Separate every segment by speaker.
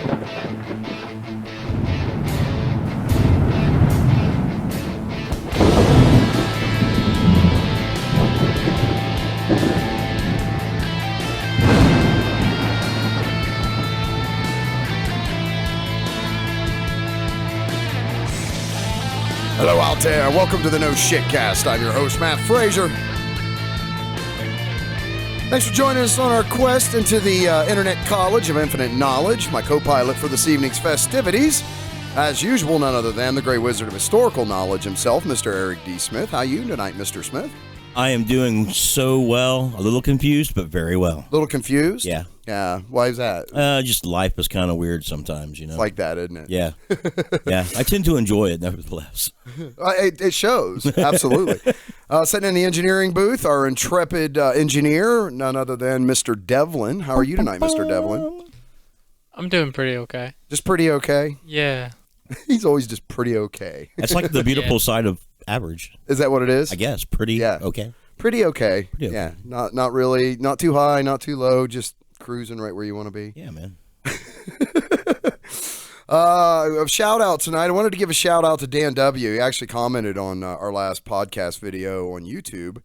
Speaker 1: Hello out there. Welcome to the No Shit Cast. I'm your host, Matt Frazier. Thanks for joining us on our quest into the Internet College of Infinite Knowledge. My co-pilot for this evening's festivities, as usual, none other than the great wizard of historical knowledge himself, Mr. Eric D. Smith. How are you tonight, Mr. Smith?
Speaker 2: I am doing so well. A little confused, but very well.
Speaker 1: A little confused?
Speaker 2: Yeah.
Speaker 1: Yeah. Why is that?
Speaker 2: Just life is kind of weird sometimes, you know.
Speaker 1: It's like that, isn't it?
Speaker 2: Yeah. Yeah. I tend to enjoy it, nevertheless.
Speaker 1: It shows. Absolutely. Sitting in the engineering booth, our intrepid engineer, none other than Mr. Devlin. How are you tonight, Mr. Devlin?
Speaker 3: I'm doing pretty okay.
Speaker 1: Just pretty okay?
Speaker 3: Yeah.
Speaker 1: He's always just pretty okay.
Speaker 2: It's like the beautiful side of average.
Speaker 1: Is that what it is?
Speaker 2: I guess. Pretty okay.
Speaker 1: Pretty okay.
Speaker 2: Pretty okay.
Speaker 1: Yeah. Not really, not too high, not too low, just cruising right where you want to be.
Speaker 2: Yeah, man.
Speaker 1: A shout out tonight. I wanted to give a shout out to Dan W. He actually commented on our last podcast video on YouTube,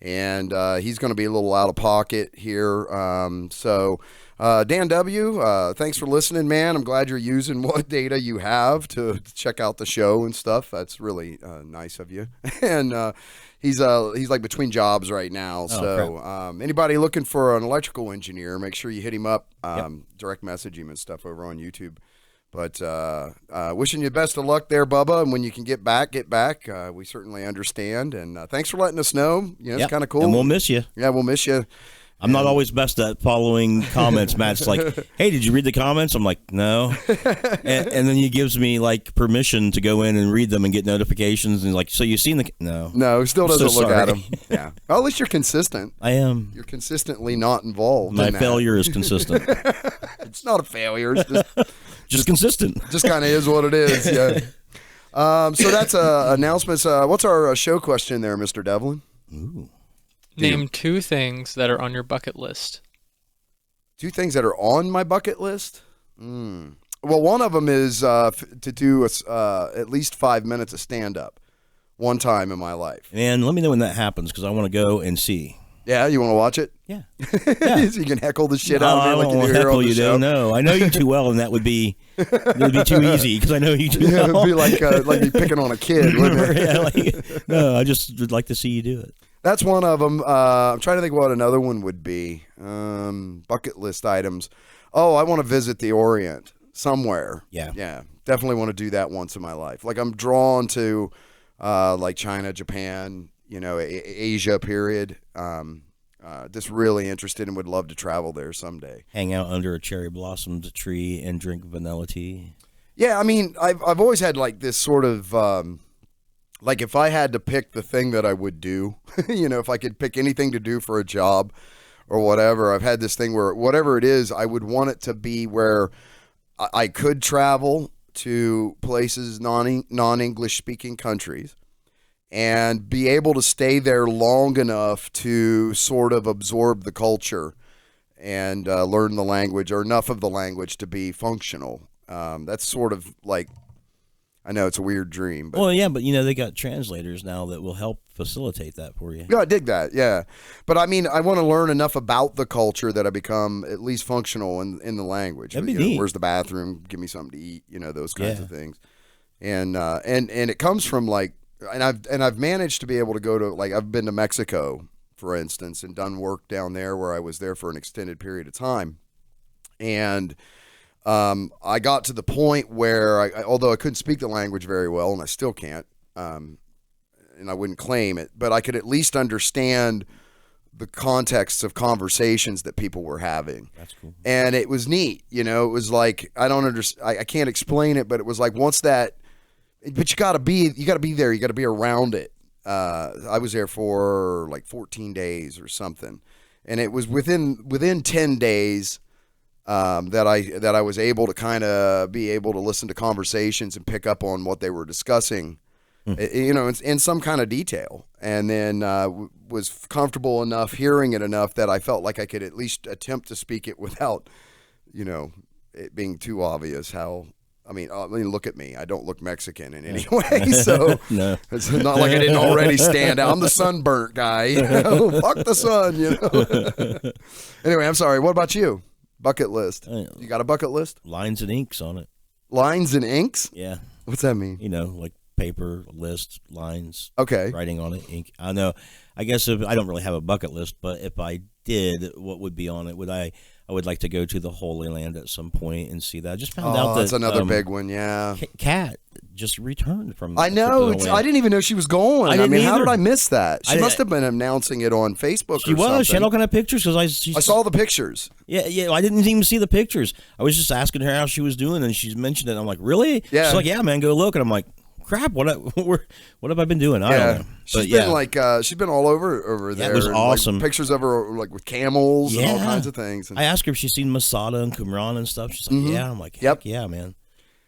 Speaker 1: and he's going to be a little out of pocket here. Dan W., thanks for listening, man. I'm glad you're using what data you have to check out the show and stuff. That's really nice of you. And he's like between jobs right now. Anybody looking for an electrical engineer, make sure you hit him up, direct message him and stuff over on YouTube. But wishing you best of luck there, Bubba. And when you can get back. We certainly understand. And thanks for letting us know. It's kind of cool.
Speaker 2: And we'll miss you.
Speaker 1: Yeah, we'll miss you.
Speaker 2: I'm not always best at following comments. Matt's like, hey, did you read the comments? I'm like, no. And then he gives me like permission to go in and read them and get notifications. And he's like, so you've seen the...
Speaker 1: No, he still doesn't look at them. Yeah. Well, at least you're consistent.
Speaker 2: I am.
Speaker 1: You're consistently not involved.
Speaker 2: My failure is consistent.
Speaker 1: It's not a failure. It's
Speaker 2: just consistent.
Speaker 1: Just kind of is what it is. Yeah. So that's announcements. What's our show question there, Mr. Devlin?
Speaker 2: Ooh.
Speaker 3: Name two things that are on your bucket list.
Speaker 1: Two things that are on my bucket list? Well, one of them is to do at least 5 minutes of stand-up one time in my life.
Speaker 2: And let me know when that happens, because I want to go and see.
Speaker 1: Yeah, you want to watch it?
Speaker 2: Yeah.
Speaker 1: So you can heckle the shit out of me like you do here on the show.
Speaker 2: No, I know you too well, and that would be too easy, because I know you too well.
Speaker 1: It would be like me picking on a kid, wouldn't it?
Speaker 2: Yeah, no, I just would like to see you do it.
Speaker 1: That's one of them. I'm trying to think what another one would be. Bucket list items. Oh, I want to visit the Orient somewhere. Yeah. Definitely want to do that once in my life. Like I'm drawn to like China, Japan, Asia period. Just really interested and would love to travel there someday.
Speaker 2: Hang out under a cherry blossomed tree and drink vanilla tea.
Speaker 1: Yeah, I mean, I've always had like this sort of like if I had to pick the thing that I would do, if I could pick anything to do for a job or whatever, I've had this thing where whatever it is, I would want it to be where I could travel to places, non-English speaking countries, and be able to stay there long enough to sort of absorb the culture and learn the language, or enough of the language to be functional. That's sort of like, I know it's a weird dream. But,
Speaker 2: well, yeah, but they got translators now that will help facilitate that for you.
Speaker 1: Yeah, I dig that, yeah. But I mean, I want to learn enough about the culture that I become at least functional in the language.
Speaker 2: That'd be neat.
Speaker 1: Where's the bathroom? Give me something to eat, those kinds of things. And it comes from like, and I've managed to be able to go to, like, I've been to Mexico, for instance, and done work down there where I was there for an extended period of time. And I got to the point where, although I couldn't speak the language very well, and I still can't, and I wouldn't claim it, but I could at least understand the contexts of conversations that people were having.
Speaker 2: That's cool.
Speaker 1: And it was neat. It was like, I don't understand, I can't explain it, but it was like once that, but you got to be there. You got to be around it. I was there for like 14 days or something. And it was within 10 days that I was able to kind of be able to listen to conversations and pick up on what they were discussing, in some kind of detail, and then was comfortable enough hearing it enough that I felt like I could at least attempt to speak it without, it being too obvious how. I mean, look at me. I don't look Mexican in any way, so
Speaker 2: No.
Speaker 1: it's not like I didn't already stand out. I'm the sunburnt guy. You know? Fuck the sun, you know. Anyway, I'm sorry. What about you? Bucket list. You got a bucket list?
Speaker 2: Lines and inks on it.
Speaker 1: Lines and inks?
Speaker 2: Yeah.
Speaker 1: What's that mean?
Speaker 2: You know, like paper, list, lines.
Speaker 1: Okay.
Speaker 2: Writing on it, ink. I know. I guess if I don't really have a bucket list, but if I did, what would be on it? I would like to go to the Holy Land at some point and see that. I just found out that
Speaker 1: that's another big one. Yeah.
Speaker 2: Kat just returned from.
Speaker 1: I know. I didn't even know she was going. I mean, how did I miss that? She must have been announcing it on Facebook.
Speaker 2: She was. She had all kind of pictures because I
Speaker 1: saw the pictures.
Speaker 2: Yeah. I didn't even see the pictures. I was just asking her how she was doing, and she's mentioned it. I'm like, really?
Speaker 1: Yeah.
Speaker 2: She's like, yeah, man, go look. And I'm like, crap. What have I been doing? I don't know.
Speaker 1: She's been she's been all over there.
Speaker 2: It was awesome.
Speaker 1: Like, pictures of her like with camels and all kinds of things. And
Speaker 2: I asked her if she's seen Masada and Qumran and stuff. She's like, yeah. I'm like,
Speaker 1: yep.
Speaker 2: Yeah, man.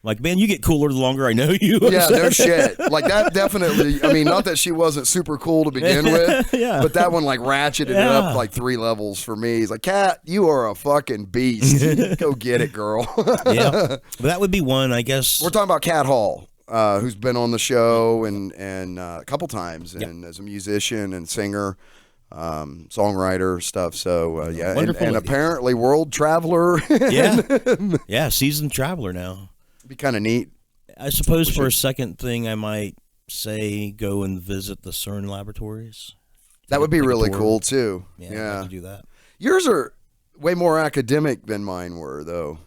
Speaker 2: Like, man, you get cooler the longer I know you.
Speaker 1: Yeah, no shit. Like that definitely. I mean, not that she wasn't super cool to begin with, but that one like ratcheted it up like 3 levels for me. He's like, Kat, you are a fucking beast. Go get it, girl.
Speaker 2: Yeah, but that would be one, I guess.
Speaker 1: We're talking about Kat Hall. Who's been on the show and a couple times, and as a musician and singer, songwriter stuff. So and apparently world traveler.
Speaker 2: Yeah, seasoned traveler now.
Speaker 1: It'd be kind of neat.
Speaker 2: I suppose for a second thing, I might say go and visit the CERN laboratories.
Speaker 1: That would be really cool too.
Speaker 2: Yeah, I'd like to do that.
Speaker 1: Yours are way more academic than mine were, though,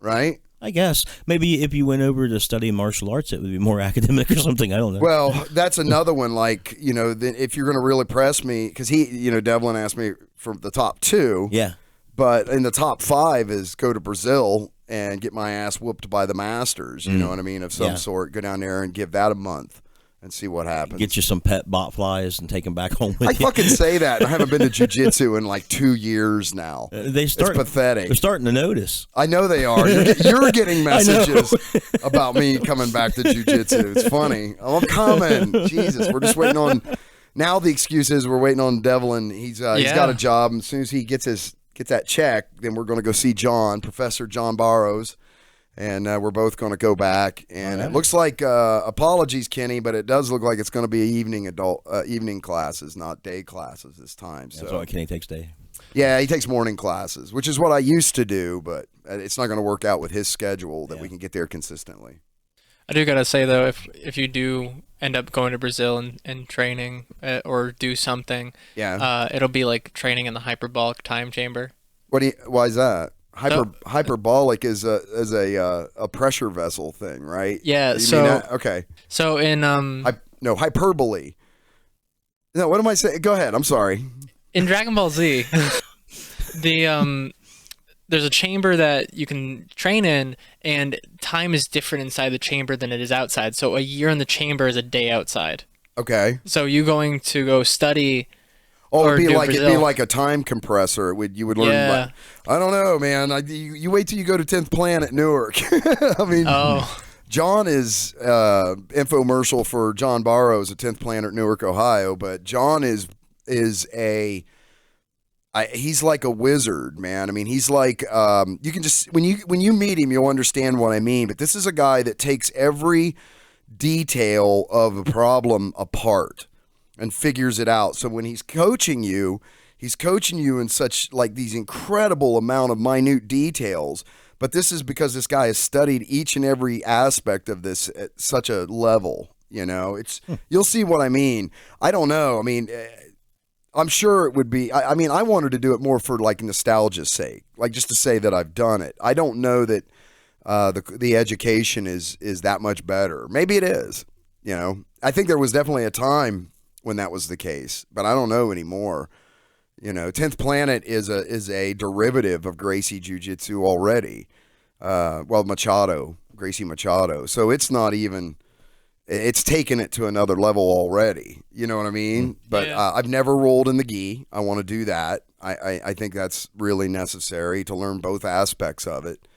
Speaker 1: right?
Speaker 2: I guess maybe if you went over to study martial arts, it would be more academic or something. I don't know.
Speaker 1: Well, that's another one. Like, you know, if you're going to really press me, because Devlin asked me for the top 2.
Speaker 2: Yeah.
Speaker 1: But in the top 5 is go to Brazil and get my ass whooped by the Masters. You know what I mean? Of some sort. Go down there and give that a month and see what happens.
Speaker 2: Get you some pet bot flies and take them back home with
Speaker 1: I
Speaker 2: you.
Speaker 1: fucking say that. I haven't been to jiu-jitsu in like 2 years now. It's pathetic.
Speaker 2: They're starting to notice.
Speaker 1: I know they are. You're getting messages about me coming back to jiu-jitsu. It's funny. Oh, I'm coming. Jesus, we're just waiting on. Now the excuse is we're waiting on Devlin. He's got a job, and as soon as he gets that check, then we're going to go see Professor John Barrows. And we're both going to go back, and it looks like apologies, Kenny, but it does look like it's going to be evening classes, not day classes this time. So
Speaker 2: that's why Kenny takes day.
Speaker 1: Yeah, he takes morning classes, which is what I used to do, but it's not going to work out with his schedule that we can get there consistently.
Speaker 3: I do gotta say though, if you do end up going to Brazil and training or do something, it'll be like training in the hyperbolic time chamber.
Speaker 1: Why is that? Hyperbolic is a pressure vessel thing, right?
Speaker 3: Yeah.
Speaker 1: Okay.
Speaker 3: So in
Speaker 1: hyperbole. No, what am I saying? Go ahead. I'm sorry.
Speaker 3: In Dragon Ball Z, there's a chamber that you can train in, and time is different inside the chamber than it is outside. So a year in the chamber is a day outside.
Speaker 1: Okay.
Speaker 3: So you going to go study.
Speaker 1: Oh, it'd be like a time compressor. You would learn.
Speaker 3: Yeah.
Speaker 1: I don't know, man. You wait till you go to 10th Planet Newark. I mean, John is infomercial for John Barrows at 10th Planet Newark, Ohio. But John is he's like a wizard, man. I mean, he's like you can just when you meet him, you'll understand what I mean. But this is a guy that takes every detail of a problem apart and figures it out. So when he's coaching you in such like these incredible amount of minute details. But this is because this guy has studied each and every aspect of this at such a level. You know, you'll see what I mean. I don't know. I mean, I'm sure it would be. I mean, I wanted to do it more for like nostalgia's sake, like just to say that I've done it. I don't know that the education is that much better. Maybe it is. You know, I think there was definitely a time when that was the case, but I don't know anymore. You know, 10th Planet is a derivative of Gracie Jiu-Jitsu already. Gracie Machado. So it's not even, it's taken it to another level already. You know what I mean? But I've never rolled in the gi. I want to do that. I think that's really necessary to learn both aspects of it.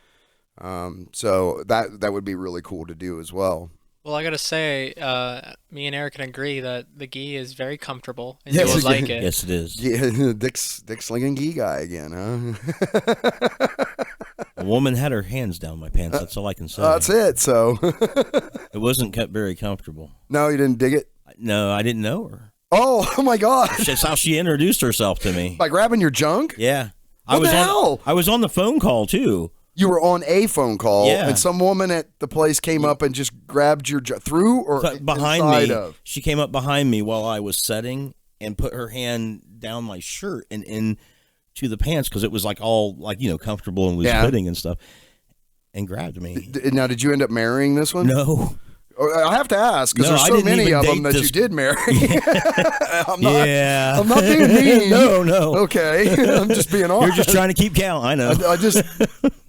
Speaker 1: So that would be really cool to do as well.
Speaker 3: Well, I gotta say, me and Eric can agree that the gi is very comfortable, and you will like it.
Speaker 2: Yes, it is.
Speaker 1: Yeah, Dick slinging gi guy again, huh?
Speaker 2: A woman had her hands down my pants. That's all I can say.
Speaker 1: That's it. So
Speaker 2: it wasn't kept very comfortable.
Speaker 1: No, you didn't dig it?
Speaker 2: No, I didn't know her.
Speaker 1: Oh my God.
Speaker 2: That's how she introduced herself to me.
Speaker 1: By grabbing your junk?
Speaker 2: Yeah.
Speaker 1: What the hell?
Speaker 2: I was on the phone call too.
Speaker 1: You were on a phone call,
Speaker 2: yeah.
Speaker 1: And some woman at the place came up and just grabbed your through or
Speaker 2: behind
Speaker 1: inside
Speaker 2: me.
Speaker 1: Of?
Speaker 2: She came up behind me while I was setting and put her hand down my shirt and into the pants because it was like all like comfortable and loose fitting and stuff, and grabbed me.
Speaker 1: Now, did you end up marrying this one?
Speaker 2: No.
Speaker 1: I have to ask because there's so many of them that you did marry. I'm not being mean.
Speaker 2: No.
Speaker 1: Okay, I'm just being honest.
Speaker 2: You're just trying to keep count. I know.
Speaker 1: I just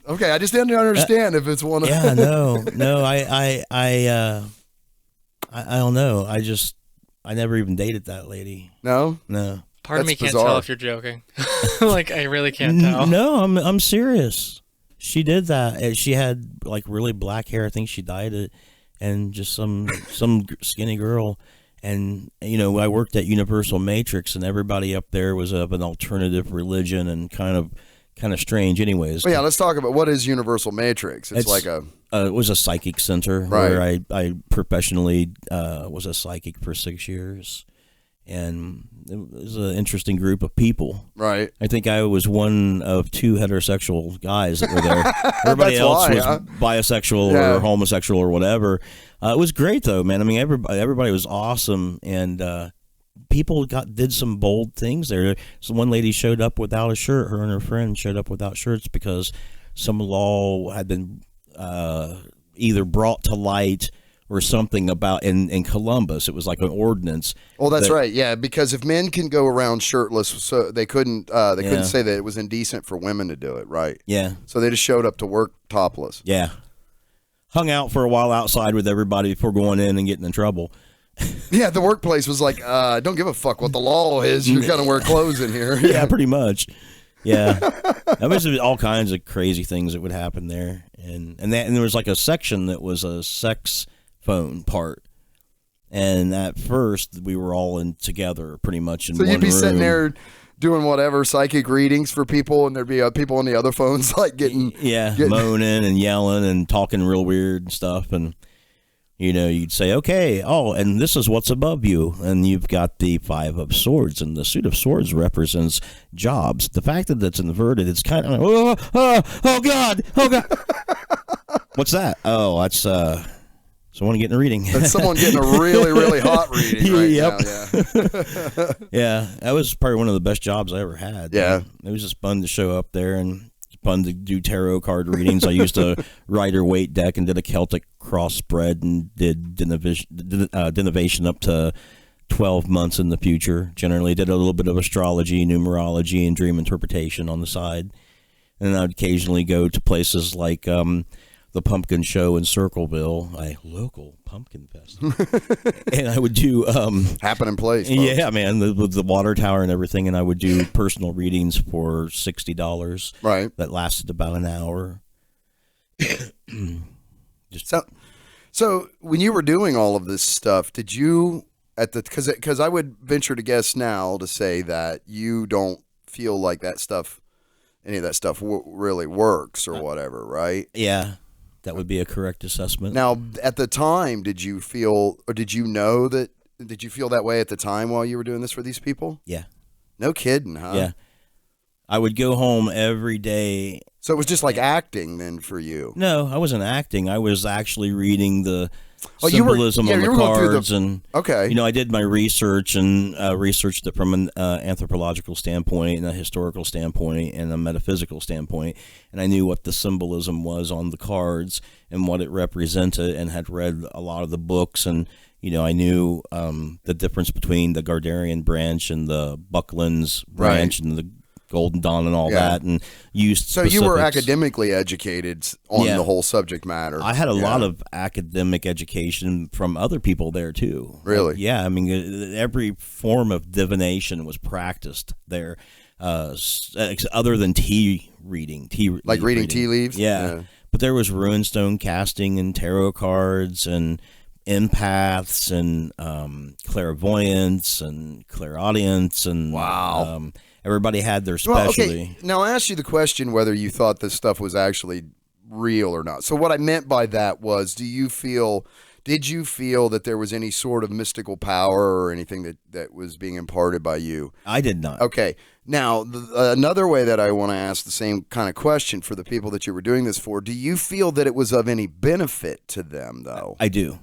Speaker 1: didn't understand if it's one of.
Speaker 2: Yeah, no. I don't know. I never even dated that lady.
Speaker 1: No.
Speaker 3: Part of me can't tell if you're joking. Like I really can't tell.
Speaker 2: No, I'm serious. She did that. She had like really black hair. I think she dyed it. And just some skinny girl, and I worked at Universal Matrix, and everybody up there was of an alternative religion and kind of strange. Anyways,
Speaker 1: well, yeah, let's talk about what is Universal Matrix. It's like
Speaker 2: it was a psychic center where I professionally was a psychic for 6 years, and it was an interesting group of people.
Speaker 1: Right.
Speaker 2: I think I was one of 2 heterosexual guys that were there. Everybody else was bisexual or homosexual or whatever. It was great though, man. I mean, everybody was awesome, and people did some bold things there. So one lady showed up without a shirt. Her and her friend showed up without shirts because some law had been either brought to light or something about in Columbus. It was like an ordinance.
Speaker 1: Oh, that's right. Yeah, because if men can go around shirtless, so they couldn't say that it was indecent for women to do it, right?
Speaker 2: Yeah.
Speaker 1: So they just showed up to work topless.
Speaker 2: Yeah. Hung out for a while outside with everybody before going in and getting in trouble.
Speaker 1: Yeah, the workplace was like, don't give a fuck what the law is. You're gonna wear clothes in here.
Speaker 2: Yeah, pretty much. Yeah, there was all kinds of crazy things that would happen there, and there was like a section that was a sex phone part, and at first we were all in together pretty much in one room. So you'd be
Speaker 1: sitting there doing whatever psychic readings for people, and there'd be people on the other phones like getting
Speaker 2: moaning and yelling and talking real weird and stuff, and you'd say, okay, and this is what's above you, and you've got the 5 of swords, and the suit of swords represents jobs. The fact that it's inverted, it's kind of oh god what's that? Oh, that's someone getting a reading.
Speaker 1: That's someone getting a really, really hot reading right now. Yeah.
Speaker 2: Yeah, that was probably one of the best jobs I ever had.
Speaker 1: Yeah.
Speaker 2: It was just fun to show up there and fun to do tarot card readings. I used to Rider Waite deck and did a Celtic cross spread and did divination up to 12 months in the future. Generally did a little bit of astrology, numerology, and dream interpretation on the side. And I'd occasionally go to places like the Pumpkin Show in Circleville, a local pumpkin fest, and I would do
Speaker 1: happening place. Folks.
Speaker 2: Yeah, man, the water tower and everything, and I would do personal readings for $60.
Speaker 1: Right,
Speaker 2: that lasted about an hour.
Speaker 1: So when you were doing all of this stuff, did you because I would venture to guess now to say that you don't feel like that stuff, any of that stuff really works or whatever, right?
Speaker 2: Yeah. That would be a correct assessment.
Speaker 1: Now, at the time, did you feel that way at the time while you were doing this for these people?
Speaker 2: Yeah.
Speaker 1: No kidding, huh?
Speaker 2: Yeah. I would go home every day.
Speaker 1: So it was just like acting then for you?
Speaker 2: No, I wasn't acting. I was actually reading the symbolism on the cards,
Speaker 1: okay.
Speaker 2: I did my research and researched it from an anthropological standpoint and a historical standpoint and a metaphysical standpoint, and I knew what the symbolism was on the cards and what it represented, and had read a lot of the books, and I knew the difference between the Gardnerian branch and the Buckland's branch, right, and the Golden Dawn and all that, and used specifics.
Speaker 1: So you were academically educated on the whole subject matter.
Speaker 2: I had a lot of academic education from other people there too.
Speaker 1: Really?
Speaker 2: Yeah, I mean, every form of divination was practiced there, other than tea reading.
Speaker 1: Like reading tea leaves?
Speaker 2: Yeah. But there was runestone casting and tarot cards and empaths and clairvoyants and clairaudience and
Speaker 1: wow.
Speaker 2: Everybody had their specialty.
Speaker 1: Well, okay. Now I asked you the question whether you thought this stuff was actually real or not. So what I meant by that was, did you feel that there was any sort of mystical power or anything that was being imparted by you?
Speaker 2: I did not.
Speaker 1: Okay. Now, another way that I want to ask the same kind of question for the people that you were doing this for, do you feel that it was of any benefit to them, though?
Speaker 2: I do.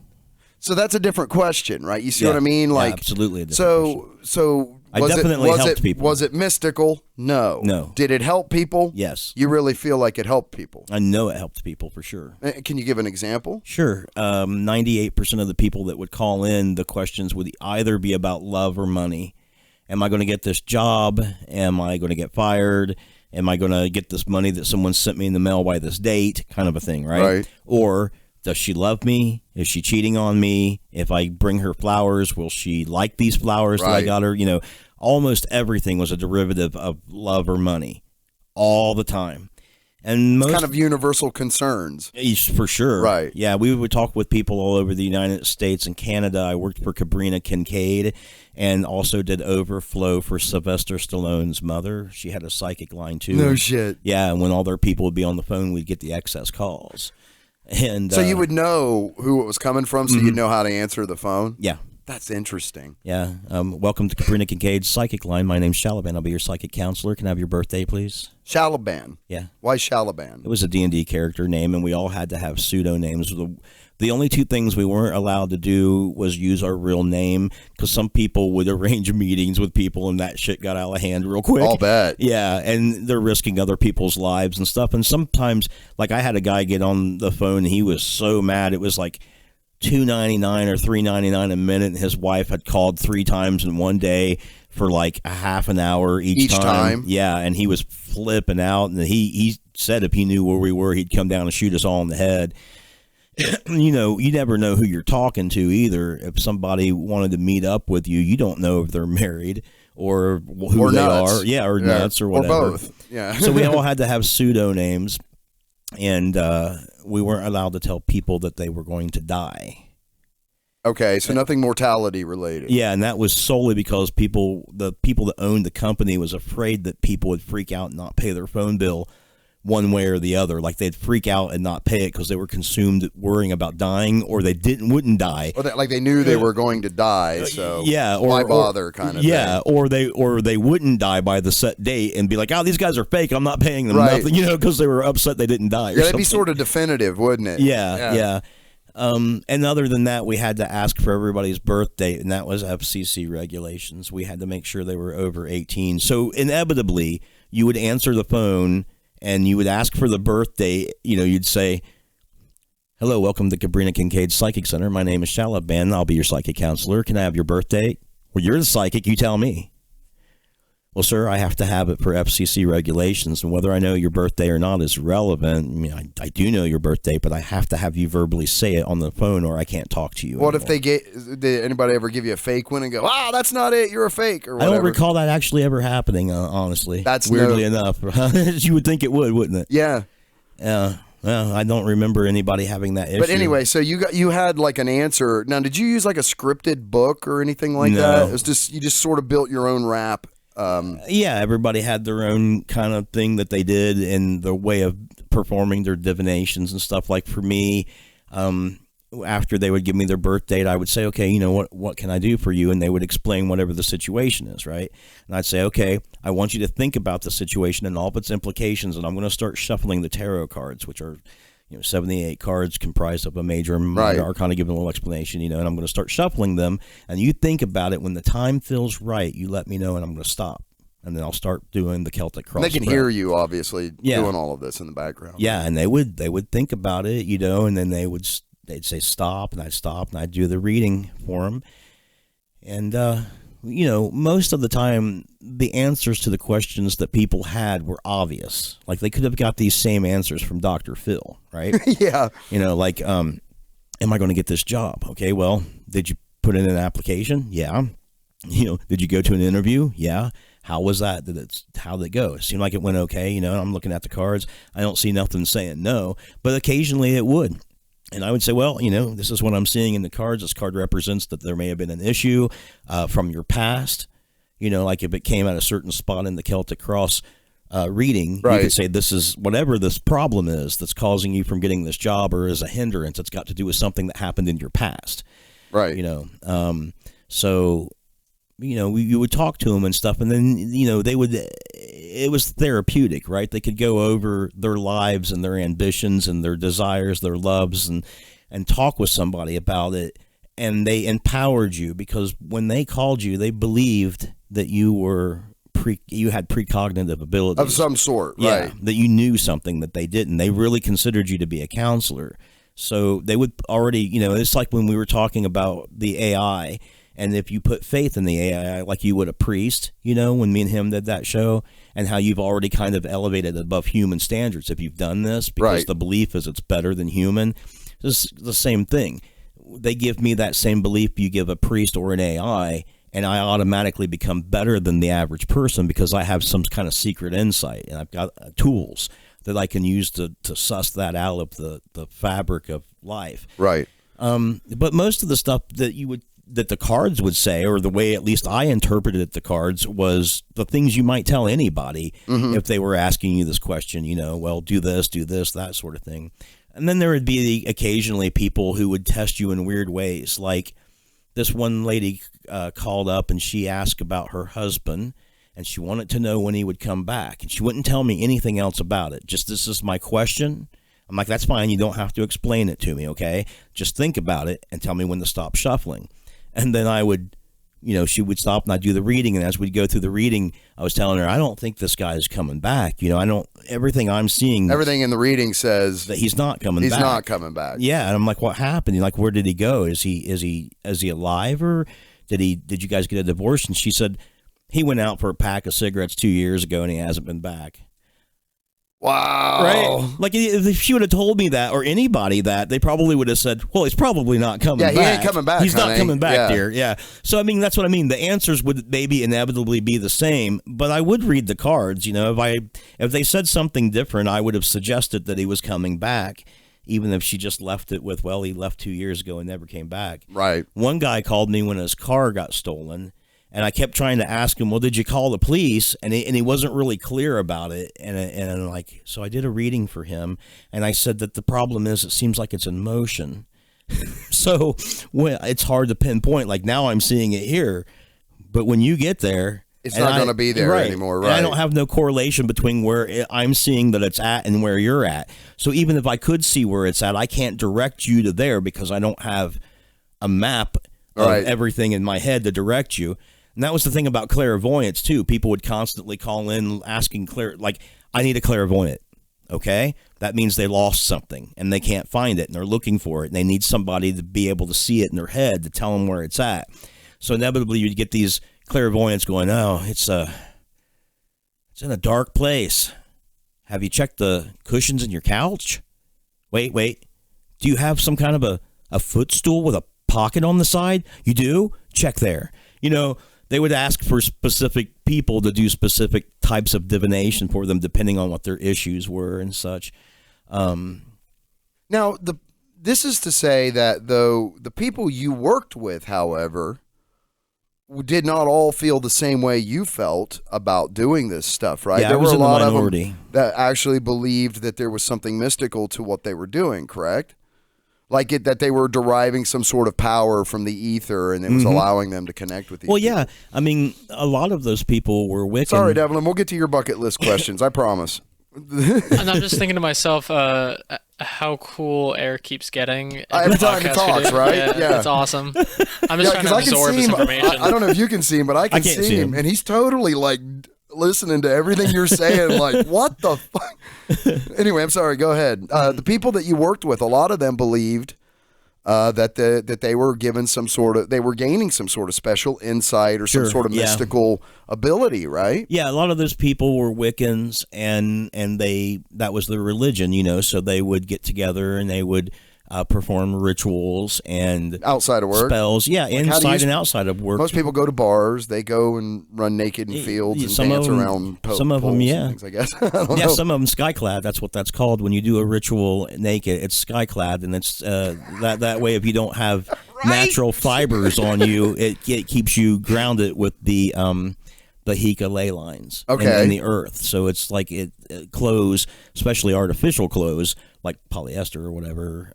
Speaker 1: So that's a different question, right? You see what I mean? Like,
Speaker 2: absolutely a different question.
Speaker 1: So
Speaker 2: I definitely helped people.
Speaker 1: Was it mystical? No.
Speaker 2: No.
Speaker 1: Did it help people?
Speaker 2: Yes.
Speaker 1: You really feel like it helped people?
Speaker 2: I know it helped people for sure.
Speaker 1: Can you give an example?
Speaker 2: Sure. 98% of the people that would call in, the questions would either be about love or money. Am I going to get this job? Am I going to get fired? Am I going to get this money that someone sent me in the mail by this date? Kind of a thing, right?
Speaker 1: Right.
Speaker 2: Or does she love me? Is she cheating on me? If I bring her flowers, will she like these flowers that I got her? You know, almost everything was a derivative of love or money all the time. And most
Speaker 1: kind of universal concerns.
Speaker 2: For sure.
Speaker 1: Right.
Speaker 2: Yeah, we would talk with people all over the United States and Canada. I worked for Sabrina Kincaid and also did Overflow for Sylvester Stallone's mother. She had a psychic line too.
Speaker 1: No shit.
Speaker 2: Yeah, and when all their people would be on the phone, we'd get the excess calls. And
Speaker 1: so you would know who it was coming from, so you'd know how to answer the phone?
Speaker 2: Yeah.
Speaker 1: That's interesting.
Speaker 2: Yeah. Welcome to Sabrina Kincaid's Psychic Line. My name's Shalaban. I'll be your psychic counselor. Can I have your birthday, please?
Speaker 1: Shalaban.
Speaker 2: Yeah.
Speaker 1: Why Shalaban?
Speaker 2: It was a D&D character name, and we all had to have pseudonames. The only two things we weren't allowed to do was use our real name, because some people would arrange meetings with people, and that shit got out of hand real quick.
Speaker 1: I'll bet.
Speaker 2: Yeah, and they're risking other people's lives and stuff. And sometimes, like, I had a guy get on the phone, and he was so mad. It was like $2.99 or $3.99 a minute, and his wife had called 3 times in one day for like a half an hour each time. Yeah, and he was flipping out, and he said if he knew where we were, he'd come down and shoot us all in the head. You know, you never know who you're talking to either. If somebody wanted to meet up with you, you don't know if they're married or who
Speaker 1: or
Speaker 2: they
Speaker 1: nuts.
Speaker 2: are. Yeah, or nuts or whatever.
Speaker 1: Or both. Yeah.
Speaker 2: So we all had to have pseudonyms, and we weren't allowed to tell people that they were going to die.
Speaker 1: Okay, so nothing mortality related.
Speaker 2: Yeah, and that was solely because the people that owned the company was afraid that people would freak out and not pay their phone bill one way or the other. Like they'd freak out and not pay it because they were consumed worrying about dying, or they wouldn't die.
Speaker 1: Or like they knew they were going to die, so
Speaker 2: yeah,
Speaker 1: why bother kind of
Speaker 2: yeah,
Speaker 1: thing.
Speaker 2: or they wouldn't die by the set date and be like, oh, these guys are fake, I'm not paying them nothing, you know, because they were upset they didn't die.
Speaker 1: Yeah, that'd be sort of definitive, wouldn't it?
Speaker 2: Yeah. And other than that, we had to ask for everybody's birth date, and that was FCC regulations. We had to make sure they were over 18. So inevitably, you would answer the phone and you would ask for the birthday. You know, you'd say, hello, welcome to Sabrina Kincaid Psychic Center. My name is Shalaban. I'll be your psychic counselor. Can I have your birth date? Well, you're the psychic. You tell me. Well, sir, I have to have it for FCC regulations, and whether I know your birthday or not is relevant. I mean, I do know your birthday, but I have to have you verbally say it on the phone, or I can't talk to you
Speaker 1: What
Speaker 2: anymore.
Speaker 1: if did anybody ever give you a fake one and go, that's not it, you're a fake, or whatever?
Speaker 2: I don't recall that actually ever happening, honestly.
Speaker 1: That's
Speaker 2: weirdly enough. You would think it would, wouldn't it?
Speaker 1: Yeah.
Speaker 2: Well, I don't remember anybody having that issue.
Speaker 1: But anyway, so you had like an answer. Now, did you use like a scripted book or anything like that? It was just, you just sort of built your own rap.
Speaker 2: Yeah, everybody had their own kind of thing that they did and the way of performing their divinations and stuff. Like for me, after they would give me their birth date, I would say, okay, you know, what can I do for you? And they would explain whatever the situation is, right? And I'd say, okay, I want you to think about the situation and all of its implications, and I'm going to start shuffling the tarot cards, which are 78 cards comprised of a major and minor arcana, giving a little explanation, and I'm going to start shuffling them, and you think about it. When the time feels right, you let me know, and I'm going to stop, and then I'll start doing the Celtic cross.
Speaker 1: And they can hear you, obviously, doing all of this in the background.
Speaker 2: Yeah, and they would think about it, and then they'd say stop, and I'd stop, and I'd do the reading for them, and most of the time, the answers to the questions that people had were obvious. Like they could have got these same answers from Dr. Phil, right?
Speaker 1: Yeah.
Speaker 2: Like, am I going to get this job? Okay, well, did you put in an application? Yeah. Did you go to an interview? Yeah. How was that? How did it go? It seemed like it went okay. I'm looking at the cards. I don't see nothing saying no, but occasionally it would. And I would say, well, this is what I'm seeing in the cards. This card represents that there may have been an issue from your past. Like if it came at a certain spot in the Celtic Cross reading, you could say this is whatever this problem is that's causing you from getting this job or is a hindrance. It's got to do with something that happened in your past.
Speaker 1: Right.
Speaker 2: So, you would talk to them and stuff, and then, it was therapeutic, right? They could go over their lives and their ambitions and their desires, their loves, and talk with somebody about it. And they empowered you because when they called you, they believed that you had precognitive abilities
Speaker 1: of some sort,
Speaker 2: yeah,
Speaker 1: right?
Speaker 2: That you knew something that they didn't. They really considered you to be a counselor. So they would already, it's like when we were talking about the AI, and if you put faith in the AI, like you would a priest, when me and him did that show, and how you've already kind of elevated above human standards if you've done this, because the belief is it's better than human. It's the same thing. They give me that same belief you give a priest or an AI, and I automatically become better than the average person because I have some kind of secret insight, and I've got tools that I can use to suss that out of the fabric of life.
Speaker 1: Right.
Speaker 2: But most of the stuff that the cards would say, or the way at least I interpreted the cards, was the things you might tell anybody if they were asking you this question, well, do this, that sort of thing. And then there would be occasionally people who would test you in weird ways. Like this one lady called up and she asked about her husband, and she wanted to know when he would come back. And she wouldn't tell me anything else about it. Just, this is my question. I'm like, that's fine. You don't have to explain it to me, okay? Just think about it and tell me when to stop shuffling. And then I would, she would stop and I'd do the reading. And as we'd go through the reading, I was telling her, I don't think this guy is coming back. Everything I'm seeing.
Speaker 1: Everything in the reading says
Speaker 2: that he's not coming back.
Speaker 1: He's not coming back.
Speaker 2: Yeah. And I'm like, what happened? Like, where did he go? Is he alive, or did you guys get a divorce? And she said, he went out for a pack of cigarettes 2 years ago and he hasn't been back.
Speaker 1: Wow.
Speaker 2: Right? Like, if she would have told me that, or anybody that, they probably would have said, well, he's probably not coming back.
Speaker 1: Yeah, he ain't coming back,
Speaker 2: He's not coming back,
Speaker 1: yeah.
Speaker 2: dear. Yeah. So, I mean, that's what I mean. The answers would maybe inevitably be the same, but I would read the cards. If they said something different, I would have suggested that he was coming back, even if she just left it with, well, he left 2 years ago and never came back.
Speaker 1: Right.
Speaker 2: One guy called me when his car got stolen, and I kept trying to ask him, well, did you call the police? And he wasn't really clear about it. And I'm like, so I did a reading for him, and I said that the problem is it seems like it's in motion. So it's hard to pinpoint. Like, now I'm seeing it here, but when you get there,
Speaker 1: it's not going to be there anymore, right?
Speaker 2: And I don't have no correlation between where I'm seeing that it's at and where you're at. So even if I could see where it's at, I can't direct you to there because I don't have a map of everything in my head to direct you. And that was the thing about clairvoyance, too. People would constantly call in asking, I need a clairvoyant, okay? That means they lost something, and they can't find it, and they're looking for it, and they need somebody to be able to see it in their head to tell them where it's at. So inevitably, you'd get these clairvoyants going, oh, it's in a dark place. Have you checked the cushions in your couch? Wait. Do you have some kind of a footstool with a pocket on the side? You do? Check there. They would ask for specific people to do specific types of divination for them, depending on what their issues were and such.
Speaker 1: Now, this is to say that, though, the people you worked with, however, did not all feel the same way you felt about doing this stuff, right?
Speaker 2: Yeah,
Speaker 1: there were a lot of
Speaker 2: minority.
Speaker 1: them that actually believed that there was something mystical to what they were doing, correct? Like that they were deriving some sort of power from the ether, and it was allowing them to connect with these people.
Speaker 2: Yeah. I mean, a lot of those people were Wiccan.
Speaker 1: Sorry, Devlin. We'll get to your bucket list questions. I promise.
Speaker 3: And I'm just thinking to myself, how cool Eric keeps getting
Speaker 1: every time he talks, right?
Speaker 3: Yeah, it's awesome. I'm just trying to absorb his information.
Speaker 1: I don't know if you can see him, but I can see him, and he's totally like listening to everything you're saying. Like, what the fuck? Anyway, I'm sorry. Go ahead. The people that you worked with, a lot of them believed that they were given they were gaining some sort of special insight or some sort of mystical ability, right?
Speaker 2: Yeah, a lot of those people were Wiccans, and that was their religion, so they would get together and they would perform rituals and
Speaker 1: outside of work
Speaker 2: spells. Yeah, like inside and outside of work.
Speaker 1: Most people go to bars. They go and run naked in fields and dance around
Speaker 2: some of them, yeah.
Speaker 1: Things, I guess.
Speaker 2: Some of them skyclad. That's what that's called. When you do a ritual naked, it's skyclad, and it's that way. If you don't have natural fibers on you, it keeps you grounded with the Hika ley lines in the earth. So it's like clothes, especially artificial clothes, like polyester or whatever,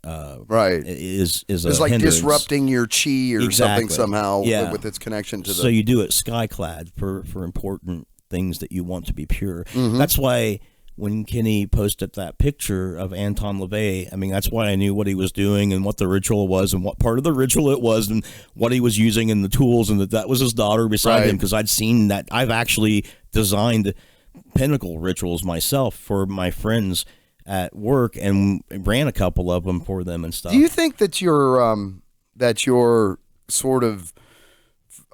Speaker 2: is
Speaker 1: it's like
Speaker 2: hindrance.
Speaker 1: Disrupting your chi or something somehow with its connection to the...
Speaker 2: So you do it skyclad for important things that you want to be pure.
Speaker 1: Mm-hmm.
Speaker 2: That's why when Kenny posted that picture of Anton LaVey, I mean, that's why I knew what he was doing and what the ritual was and what part of the ritual it was and what he was using and the tools, and that was his daughter beside him, because I'd seen that. I've actually designed pinnacle rituals myself for my friends at work and ran a couple of them for them and stuff.
Speaker 1: Do you think that you're sort of,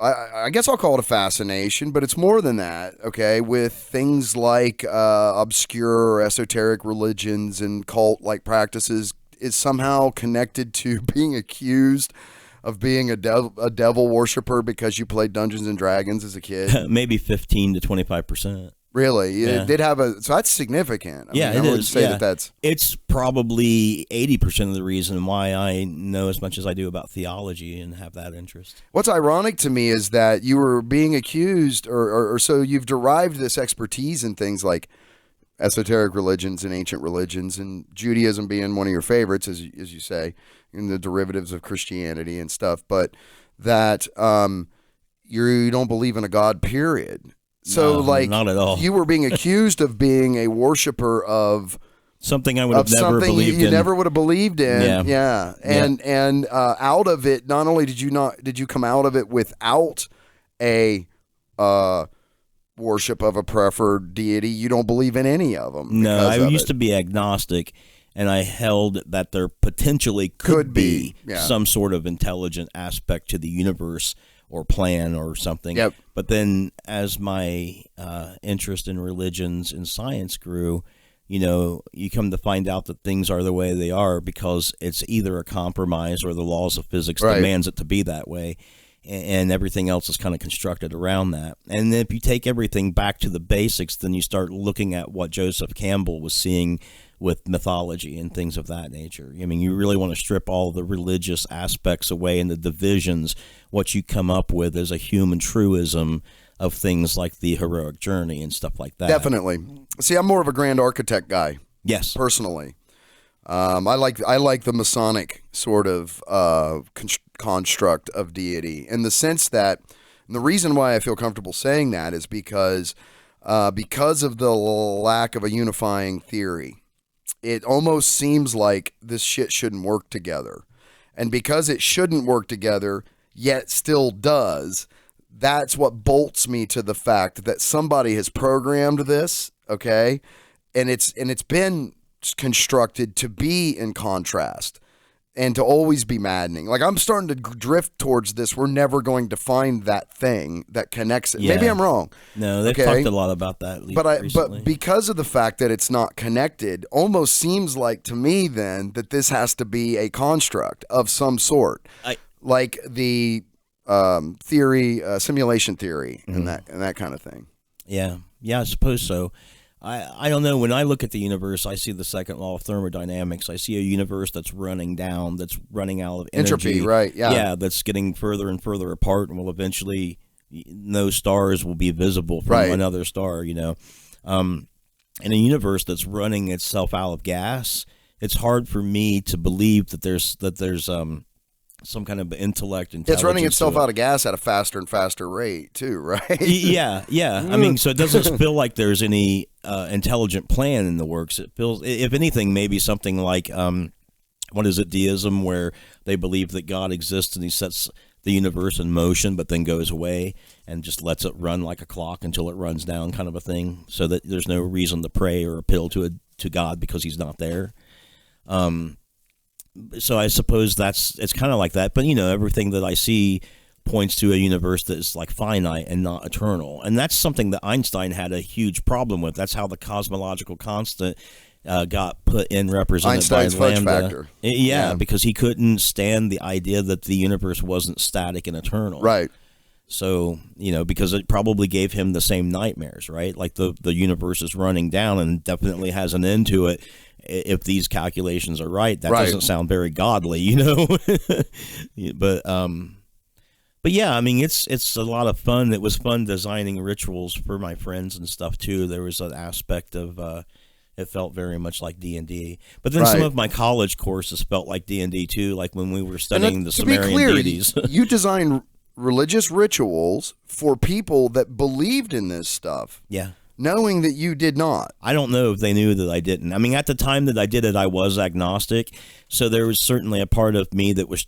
Speaker 1: I guess I'll call it a fascination, but it's more than that, okay, with things like obscure or esoteric religions and cult-like practices is somehow connected to being accused of being a devil worshiper because you played Dungeons and Dragons as a kid?
Speaker 2: Maybe 15 to 25%.
Speaker 1: Really?
Speaker 2: Yeah.
Speaker 1: It did have so that's significant. I would say that's...
Speaker 2: It's probably 80% of the reason why I know as much as I do about theology and have that interest.
Speaker 1: What's ironic to me is that you were being accused, or so you've derived this expertise in things like esoteric religions and ancient religions, and Judaism being one of your favorites, as you say, in the derivatives of Christianity and stuff, but that you don't believe in a God, period. So,
Speaker 2: no, not at all.
Speaker 1: You were being accused of being a worshiper of
Speaker 2: something I would have never believed in.
Speaker 1: You never would have believed in. Yeah. And out of it, not only did you come out of it without a worship of a preferred deity, you don't believe in any of them.
Speaker 2: No, I used to be agnostic, and I held that there potentially could be some sort of intelligent aspect to the universe or plan or something.
Speaker 1: Yep.
Speaker 2: But then as my interest in religions and science grew, you come to find out that things are the way they are because it's either a compromise or the laws of physics demands it to be that way. And everything else is kind of constructed around that. And then if you take everything back to the basics, then you start looking at what Joseph Campbell was seeing with mythology and things of that nature. I mean, you really want to strip all the religious aspects away and the divisions. What you come up with is a human truism of things like the heroic journey and stuff like that.
Speaker 1: Definitely. See, I'm more of a grand architect guy.
Speaker 2: Yes.
Speaker 1: Personally. I like the Masonic sort of construct of deity, in the sense that, and the reason why I feel comfortable saying that is because of the lack of a unifying theory. It almost seems like this shit shouldn't work together. And because it shouldn't work together, yet still does, that's what bolts me to the fact that somebody has programmed this, okay? And it's been constructed to be in contrast and to always be maddening. Like, I'm starting to drift towards this. We're never going to find that thing that connects it. Yeah. Maybe I'm wrong.
Speaker 2: No, they've talked a lot about that recently.
Speaker 1: But because of the fact that it's not connected, almost seems like to me then that this has to be a construct of some sort, like the theory, simulation theory, and that kind of thing.
Speaker 2: Yeah, I suppose so. I don't know. When I look at the universe, I see the second law of thermodynamics. I see a universe that's running down, that's running out of energy.
Speaker 1: Entropy, right? Yeah.
Speaker 2: Yeah, that's getting further and further apart, and will eventually, no stars will be visible from another star, in a universe that's running itself out of gas, it's hard for me to believe that there's some kind of intellect, intelligence.
Speaker 1: It's running itself out of gas at a faster and faster rate too, right?
Speaker 2: Yeah. I mean, so it doesn't feel like there's any intelligent plan in the works. It feels, if anything, maybe something like what is it, deism, where they believe that God exists and he sets the universe in motion, but then goes away and just lets it run like a clock until it runs down, kind of a thing, so that there's no reason to pray or appeal to God because he's not there. So I suppose it's kind of like that, but everything that I see points to a universe that is like finite and not eternal, and that's something that Einstein had a huge problem with. That's how the cosmological constant got put in represented
Speaker 1: Einstein's
Speaker 2: by
Speaker 1: fudge
Speaker 2: Lambda.
Speaker 1: factor.
Speaker 2: Yeah, because he couldn't stand the idea that the universe wasn't static and eternal.
Speaker 1: Right.
Speaker 2: So, because it probably gave him the same nightmares, right? Like the universe is running down and definitely has an end to it. If these calculations are right, that doesn't sound very godly, But yeah, I mean, it's a lot of fun. It was fun designing rituals for my friends and stuff too. There was an aspect of it felt very much like D&D. But then some of my college courses felt like D&D too, like when we were studying the Sumerian deities.
Speaker 1: You designed religious rituals for people that believed in this stuff.
Speaker 2: Yeah.
Speaker 1: Knowing that you did not.
Speaker 2: I don't know if they knew that I didn't. I mean, at the time that I did it, I was agnostic. So there was certainly a part of me that was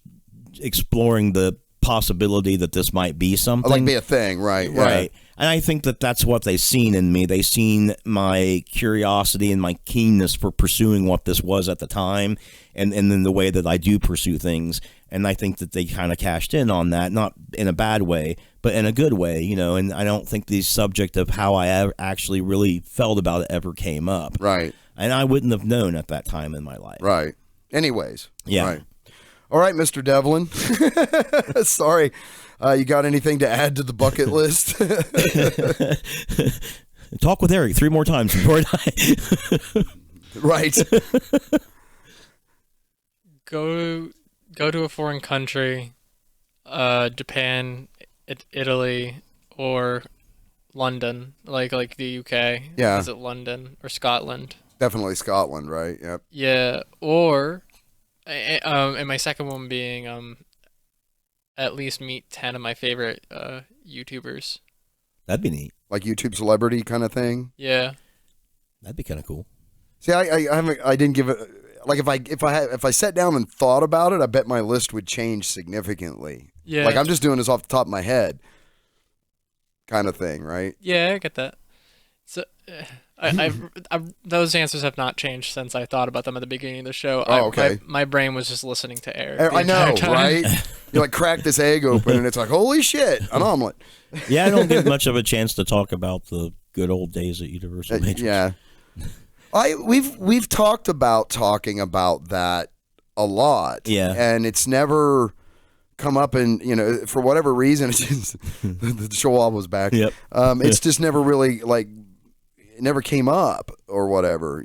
Speaker 2: exploring the possibility that this might be something.
Speaker 1: Like be a thing, right?
Speaker 2: Right. And I think that that's what they've seen in me. They've seen my curiosity and my keenness for pursuing what this was at the time, and then the way that I do pursue things. And I think that they kind of cashed in on that, not in a bad way, but in a good way, and I don't think the subject of how I actually really felt about it ever came up.
Speaker 1: Right.
Speaker 2: And I wouldn't have known at that time in my life.
Speaker 1: Right. Anyways.
Speaker 2: Yeah.
Speaker 1: Right. All right, Mr. Devlin. Sorry. You got anything to add to the bucket list?
Speaker 2: Talk with Eric 3 more times before I die.
Speaker 1: Right.
Speaker 3: Go to a foreign country, Japan, Italy, or London, like the UK.
Speaker 1: Yeah.
Speaker 3: Is it London or Scotland?
Speaker 1: Definitely Scotland, right? Yep.
Speaker 3: Yeah, or and my second one being at least meet 10 of my favorite YouTubers.
Speaker 2: That'd be neat.
Speaker 1: Like YouTube celebrity kind of thing.
Speaker 3: Yeah.
Speaker 2: That'd be kind of cool.
Speaker 1: See, I didn't give it. Like if I sat down and thought about it, I bet my list would change significantly.
Speaker 3: Yeah.
Speaker 1: Like I'm just doing this off the top of my head, kind of thing, right?
Speaker 3: Yeah, I get that. So, those answers have not changed since I thought about them at the beginning of the show.
Speaker 1: Oh, okay.
Speaker 3: My brain was just listening to Eric.
Speaker 1: I know, right? You like crack this egg open, and it's like, holy shit, an omelet.
Speaker 2: Yeah, I don't get much of a chance to talk about the good old days at Universal Matrix.
Speaker 1: Yeah. We've talked about talking about that a lot.
Speaker 2: Yeah.
Speaker 1: And it's never come up, and for whatever reason, it's just the Schwab was back.
Speaker 2: Yep.
Speaker 1: It's just never really it never came up or whatever,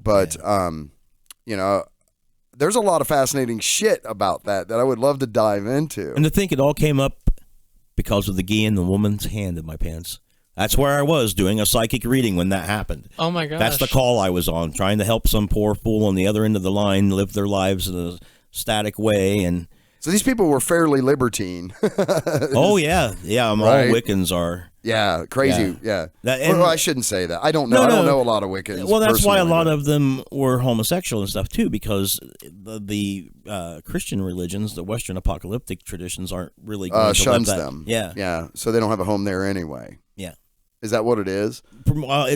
Speaker 1: but there's a lot of fascinating shit about that I would love to dive into.
Speaker 2: And to think it all came up because of the key in the woman's hand in my pants. That's where I was doing a psychic reading when that happened.
Speaker 3: Oh my gosh.
Speaker 2: That's the call I was on, trying to help some poor fool on the other end of the line live their lives in a static way. And
Speaker 1: so these people were fairly libertine.
Speaker 2: Oh yeah, all Wiccans are.
Speaker 1: Yeah, crazy. Yeah.
Speaker 2: Well,
Speaker 1: I shouldn't say that. I don't know. I don't know a lot of Wiccans.
Speaker 2: Well, that's why a lot of them were homosexual and stuff too, because the Christian religions, the Western apocalyptic traditions, aren't really going to
Speaker 1: shuns
Speaker 2: let that.
Speaker 1: them.
Speaker 2: Yeah,
Speaker 1: yeah. So they don't have a home there anyway.
Speaker 2: Yeah.
Speaker 1: Is that what it is?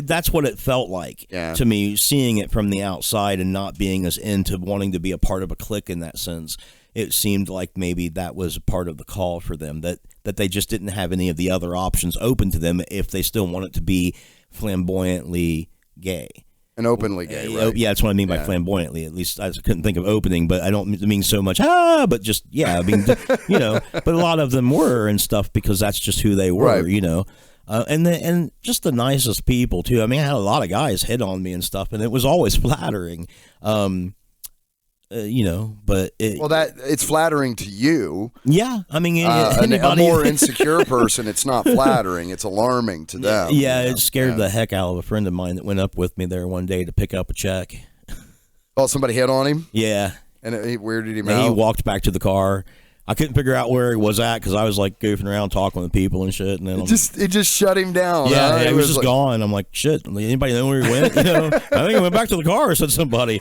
Speaker 2: That's what it felt like to me, seeing it from the outside and not being as into wanting to be a part of a clique in that sense. It seemed like maybe that was part of the call for them, that they just didn't have any of the other options open to them if they still wanted to be flamboyantly gay.
Speaker 1: And openly gay, right?
Speaker 2: Yeah, that's what I mean by flamboyantly. At least I couldn't think of opening, but I don't mean so much, but just, I mean, but a lot of them were and stuff because that's just who they were,
Speaker 1: right.
Speaker 2: And just the nicest people too. I mean, I had a lot of guys hit on me and stuff, and it was always flattering. But
Speaker 1: it's flattering to you.
Speaker 2: Yeah, I mean,
Speaker 1: a more insecure person, it's not flattering. It's alarming to them.
Speaker 2: Yeah, it scared the heck out of a friend of mine that went up with me there one day to pick up a check.
Speaker 1: Oh, somebody hit on him?
Speaker 2: Yeah,
Speaker 1: and it weirded him
Speaker 2: and
Speaker 1: out.
Speaker 2: He walked back to the car. I couldn't figure out where he was at because I was like goofing around talking with people and shit. And then
Speaker 1: it just shut him down.
Speaker 2: Yeah, he was just gone. I'm like, shit. Anybody know where he went? I think he went back to the car. Said somebody.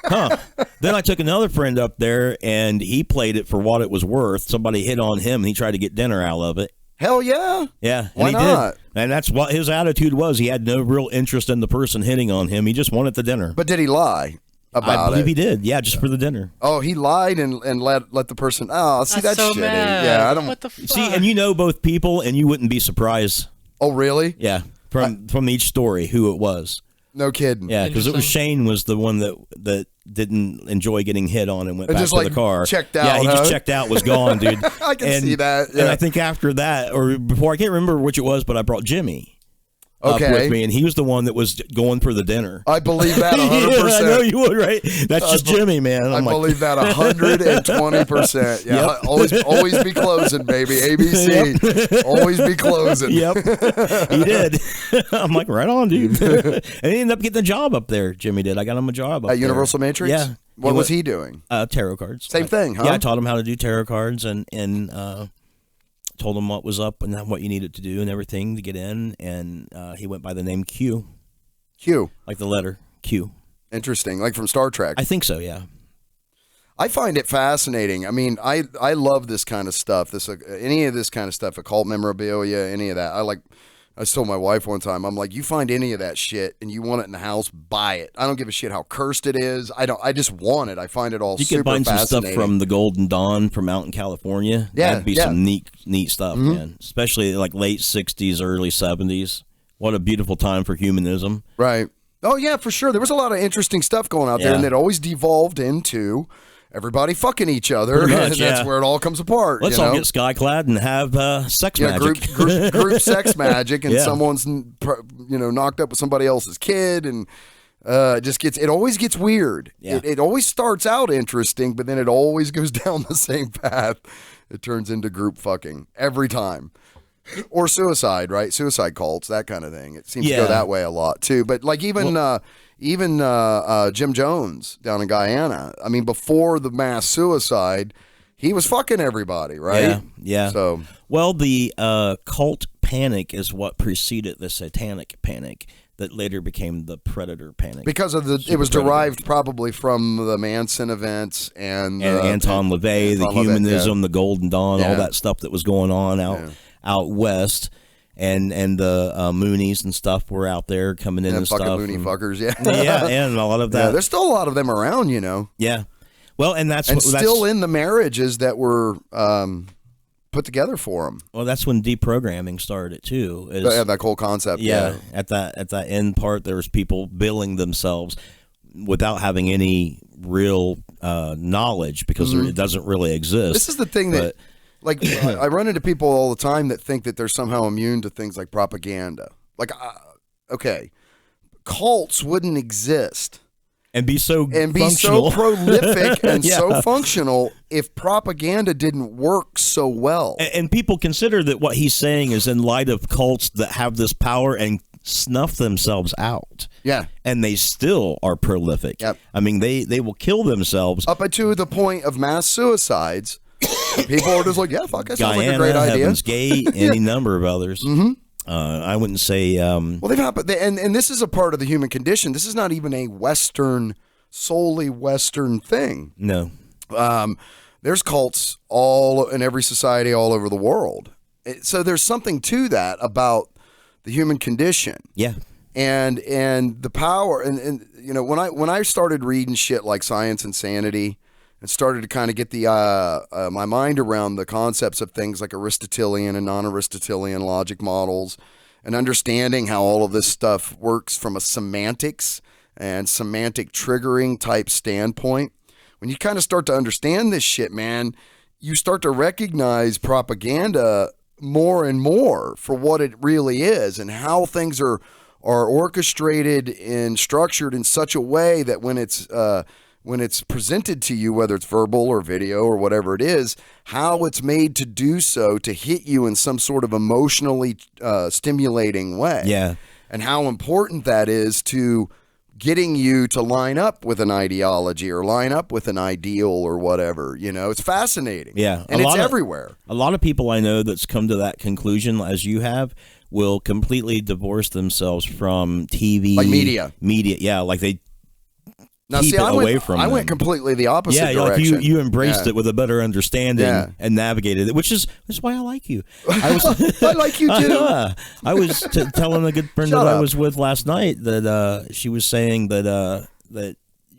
Speaker 2: Then I took another friend up there and he played it for what it was worth. Somebody hit on him and he tried to get dinner out of it.
Speaker 1: Hell yeah.
Speaker 2: Yeah.
Speaker 1: Why not?
Speaker 2: Did. And that's what his attitude was. He had no real interest in the person hitting on him. He just wanted the dinner.
Speaker 1: But did he lie about it?
Speaker 2: I believe he did. Yeah, just for the dinner.
Speaker 1: Oh, he lied and let the person. Oh, see, that's
Speaker 3: so
Speaker 1: shitty.
Speaker 3: mad.
Speaker 1: Yeah, I don't.
Speaker 3: What the fuck?
Speaker 2: See, and you know both people and you wouldn't be surprised.
Speaker 1: Oh, really?
Speaker 2: Yeah. From each story, who it was.
Speaker 1: No kidding.
Speaker 2: Yeah, because it was Shane was the one that didn't enjoy getting hit on and went back to the car.
Speaker 1: Checked out.
Speaker 2: Yeah, he just checked out, was gone, dude.
Speaker 1: I can see that. Yeah.
Speaker 2: And I think after that, or before, I can't remember which it was, but I brought Jimmy up with me, and he was the one that was going for the dinner.
Speaker 1: I believe that 100%.
Speaker 2: I know you would, right? That's just Jimmy, man.
Speaker 1: I believe that 120%. Yeah, always be closing, baby. ABC, yep. Always be closing.
Speaker 2: Yep, he did. I'm like, right on, dude. And he ended up getting a job up there. Jimmy did. I got him a job up
Speaker 1: at Universal Matrix.
Speaker 2: Yeah.
Speaker 1: What was he doing?
Speaker 2: Tarot cards.
Speaker 1: Same thing, huh?
Speaker 2: Yeah, I taught him how to do tarot cards and told him what was up and what you needed to do and everything to get in, and he went by the name Q.
Speaker 1: Q.
Speaker 2: Like the letter Q.
Speaker 1: Interesting, like from Star Trek.
Speaker 2: I think so, yeah.
Speaker 1: I find it fascinating. I mean, I love this kind of stuff. Any of this kind of stuff, occult memorabilia, any of that. I told my wife one time, I'm like, you find any of that shit and you want it in the house, buy it. I don't give a shit how cursed it is. I just want it. I find it all super fascinating. You can find some stuff
Speaker 2: from the Golden Dawn from out in California.
Speaker 1: Yeah,
Speaker 2: that'd be some neat stuff, man. Especially like late 60s, early 70s. What a beautiful time for humanism.
Speaker 1: Right. Oh, yeah, for sure. There was a lot of interesting stuff going out there, and it always devolved into everybody fucking each other.
Speaker 2: Much,
Speaker 1: that's where it all comes apart.
Speaker 2: Let's all get skyclad and have sex magic.
Speaker 1: Group sex magic, and someone's knocked up with somebody else's kid, and it always gets weird.
Speaker 2: Yeah.
Speaker 1: It always starts out interesting, but then it always goes down the same path. It turns into group fucking every time. Or suicide, right? Suicide cults, that kind of thing. It seems to go that way a lot too. But like even Jim Jones down in Guyana, I mean, before the mass suicide, he was fucking everybody, right?
Speaker 2: Yeah.
Speaker 1: So,
Speaker 2: well, the cult panic is what preceded the satanic panic that later became the predator panic.
Speaker 1: Because of it was derived probably from the Manson events and
Speaker 2: Anton LaVey, the humanism, the Golden Dawn, all that stuff that was going on out west. And the Moonies and stuff were out there coming in and stuff.
Speaker 1: Fucking loony fuckers,
Speaker 2: and a lot of that.
Speaker 1: Yeah, there's still a lot of them around, you know.
Speaker 2: Yeah. Well, and that's
Speaker 1: still in the marriages that were put together for them.
Speaker 2: Well, that's when deprogramming started too.
Speaker 1: That whole concept. Yeah.
Speaker 2: At that end part, there was people billing themselves without having any real knowledge because it doesn't really exist.
Speaker 1: This is the thing that. Like, I run into people all the time that think that they're somehow immune to things like propaganda. Like, okay, cults wouldn't exist
Speaker 2: and be so
Speaker 1: prolific and so functional if propaganda didn't work so well.
Speaker 2: And people consider that what he's saying is in light of cults that have this power and snuff themselves out.
Speaker 1: Yeah.
Speaker 2: And they still are prolific.
Speaker 1: Yep.
Speaker 2: I mean, they will kill themselves.
Speaker 1: Up to the point of mass suicides. People are just like, yeah, fuck, that sounds like a great idea.
Speaker 2: Heaven's Gate, any number of others. I wouldn't say.
Speaker 1: Well, they've happened, and this is a part of the human condition. This is not even a solely Western thing.
Speaker 2: No.
Speaker 1: There's cults all in every society all over the world. So there's something to that about the human condition.
Speaker 2: Yeah.
Speaker 1: And the power, and you know, when I started reading shit like Science and Sanity. And started to kind of get my mind around the concepts of things like Aristotelian and non-Aristotelian logic models, and understanding how all of this stuff works from a semantics and semantic triggering type standpoint. When you kind of start to understand this shit, man, you start to recognize propaganda more and more for what it really is, and how things are orchestrated and structured in such a way that when it's presented to you, whether it's verbal or video or whatever it is, how it's made to do so to hit you in some sort of emotionally stimulating way.
Speaker 2: Yeah.
Speaker 1: And how important that is to getting you to line up with an ideology or line up with an ideal or whatever. You know, it's fascinating.
Speaker 2: Yeah.
Speaker 1: And it's everywhere.
Speaker 2: A lot of people I know that's come to that conclusion, as you have, will completely divorce themselves from TV.
Speaker 1: Like media.
Speaker 2: Yeah, like they
Speaker 1: now,
Speaker 2: keep
Speaker 1: see,
Speaker 2: it away from them.
Speaker 1: I went completely the opposite direction.
Speaker 2: Like you embraced it with a better understanding and navigated it, which is why I like you.
Speaker 1: I like you too.
Speaker 2: I was telling a good friend I was with last night that she was saying that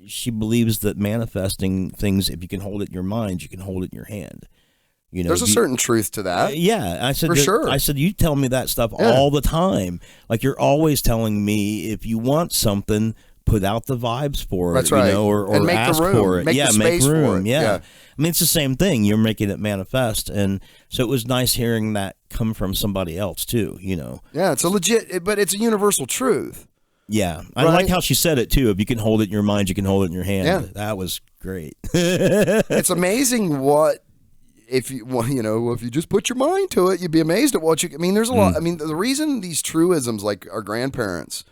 Speaker 2: she believes that manifesting things, if you can hold it in your mind, you can hold it in your hand. You know,
Speaker 1: there's a certain truth to that.
Speaker 2: Yeah, I said
Speaker 1: for sure.
Speaker 2: I said you tell me that stuff all the time. Like you're always telling me if you want something, put out the vibes for it.
Speaker 1: That's right.
Speaker 2: You know, or
Speaker 1: and make
Speaker 2: ask
Speaker 1: the room.
Speaker 2: for it.
Speaker 1: Make the space
Speaker 2: make room.
Speaker 1: for it.
Speaker 2: Yeah. I mean, it's the same thing. You're making it manifest, and so it was nice hearing that come from somebody else too. You know.
Speaker 1: Yeah, it's a legit, but it's a universal truth.
Speaker 2: Yeah, I like how she said it too. If you can hold it in your mind, you can hold it in your hand. Yeah. That was great.
Speaker 1: It's amazing what. If you if you just put your mind to it, you'd be amazed at what you. I mean, there's a lot. I mean, the reason these truisms, like our grandparents,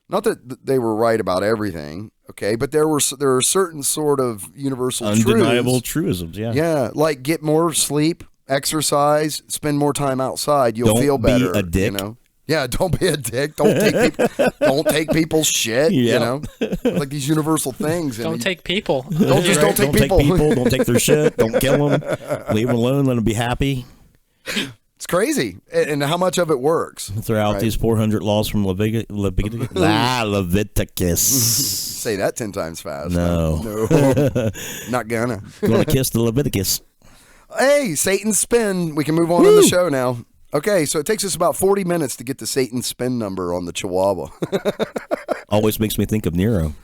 Speaker 1: not that they were right about everything, okay, but there are certain sort of universal,
Speaker 2: undeniable truisms. Yeah,
Speaker 1: yeah, like get more sleep, exercise, spend more time outside. You'll feel better.
Speaker 2: Don't be a dick.
Speaker 1: You know? Yeah, don't be a dick. Don't take people's shit. You know, like these universal things.
Speaker 3: Don't take people.
Speaker 1: Don't take people.
Speaker 2: Don't take their shit. Don't kill them. Leave them alone. Let them be happy.
Speaker 1: It's crazy, and how much of it works.
Speaker 2: Throw out these 400 laws from Leviticus.
Speaker 1: Say that 10 times fast.
Speaker 2: No,
Speaker 1: not gonna.
Speaker 2: You want to kiss the Leviticus?
Speaker 1: Hey, Satan's spin. We can move on in the show now. Okay, so it takes us about 40 minutes to get the Satan's spin number on the Chihuahua.
Speaker 2: Always makes me think of Nero.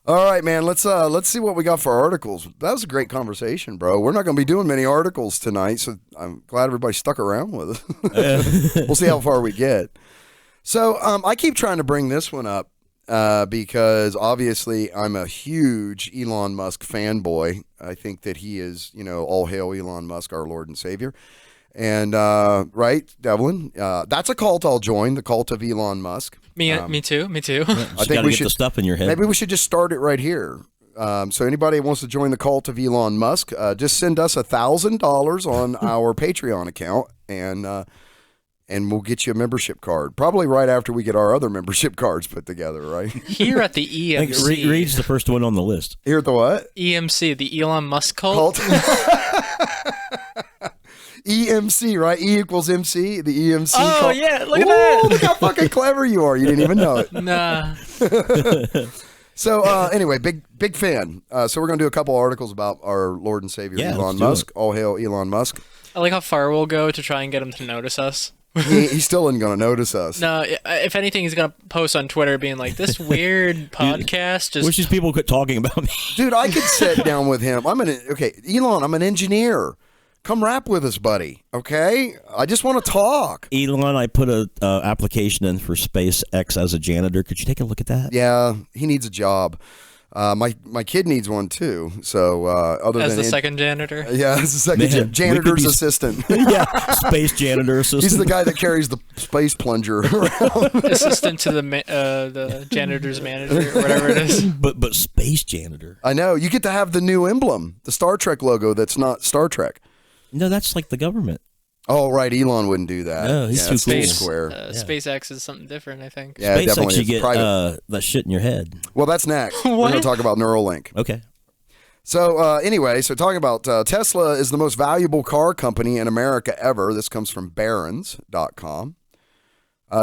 Speaker 1: All right, man. Let's see what we got for articles. That was a great conversation, bro. We're not going to be doing many articles tonight, so I'm glad everybody stuck around with us. We'll see how far we get. So I keep trying to bring this one up because obviously I'm a huge Elon Musk fanboy. I think that he is, all hail Elon Musk, our Lord and Savior. And right, Devlin, that's a cult I'll join, the cult of Elon Musk.
Speaker 3: Me too.
Speaker 2: I think we should get the stuff in your head.
Speaker 1: Maybe we should just start it right here. So anybody who wants to join the cult of Elon Musk, just send us $1,000 on our Patreon account, and we'll get you a membership card. Probably right after we get our other membership cards put together, right?
Speaker 3: Here at the EMC.
Speaker 2: Reed's the first one on the list.
Speaker 1: Here at the what?
Speaker 3: EMC, the Elon Musk cult.
Speaker 1: EMC, right? E equals MC, the EMC.
Speaker 3: Oh, yeah, look at that.
Speaker 1: Look how fucking clever you are. You didn't even know it.
Speaker 3: Nah.
Speaker 1: So, anyway, big fan. So we're going to do a couple articles about our Lord and Savior, Elon Musk. All hail Elon Musk.
Speaker 3: I like how far we'll go to try and get him to notice us.
Speaker 1: He still isn't going to notice us.
Speaker 3: No, if anything, he's going to post on Twitter being like, this weird podcast just...
Speaker 2: Wish these people quit talking about me.
Speaker 1: Dude, I could sit down with him. Elon, I'm an engineer. Come rap with us, buddy. Okay? I just want to talk.
Speaker 2: Elon, I put a application in for SpaceX as a janitor. Could you take a look at that?
Speaker 1: Yeah, he needs a job. My kid needs one too. So
Speaker 3: as the second janitor.
Speaker 1: Yeah, as the second janitor's assistant.
Speaker 2: Yeah, space janitor assistant.
Speaker 1: He's the guy that carries the space plunger around.
Speaker 3: Assistant to the janitor's manager or whatever it is.
Speaker 2: But space janitor.
Speaker 1: I know. You get to have the new emblem, the Star Trek logo. That's not Star Trek.
Speaker 2: No, that's like the government.
Speaker 1: Oh, right. Elon wouldn't do that.
Speaker 2: No, he's too cool.
Speaker 1: Square.
Speaker 3: SpaceX is something different, I think.
Speaker 1: Yeah,
Speaker 2: SpaceX,
Speaker 1: definitely.
Speaker 2: You get that shit in your head.
Speaker 1: Well, that's next. We're going to talk about Neuralink.
Speaker 2: Okay.
Speaker 1: So anyway, talking about Tesla is the most valuable car company in America ever. This comes from Barron's.com.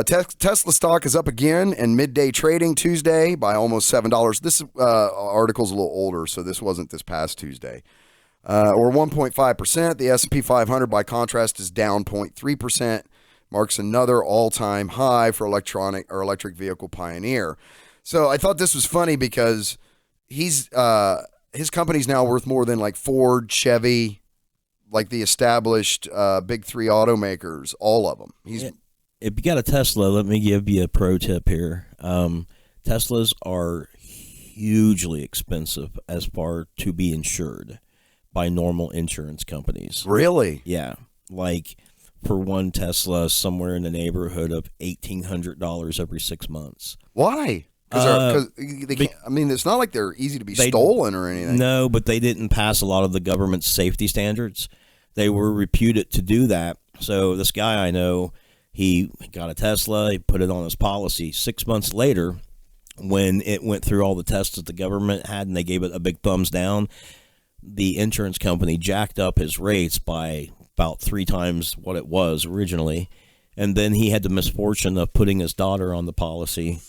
Speaker 1: Tesla stock is up again in midday trading Tuesday by almost $7. This article's a little older, so this wasn't this past Tuesday. Or 1.5%. The S&P 500, by contrast, is down 0.3%. Marks another all-time high for electric vehicle pioneer. So I thought this was funny because his company's now worth more than like Ford, Chevy, like the established big three automakers, all of them.
Speaker 2: If you got a Tesla, let me give you a pro tip here. Teslas are hugely expensive as far to be insured by normal insurance companies.
Speaker 1: Really?
Speaker 2: Yeah. Like for one Tesla, somewhere in the neighborhood of $1,800 every 6 months.
Speaker 1: Why? Because they can't. I mean, it's not like they're easy to be stolen or anything.
Speaker 2: No, but they didn't pass a lot of the government's safety standards. They were reputed to do that. So this guy I know, he got a Tesla, he put it on his policy. 6 months later, when it went through all the tests that the government had and they gave it a big thumbs down, the insurance company jacked up his rates by about 3 times what it was originally. And then he had the misfortune of putting his daughter on the policy,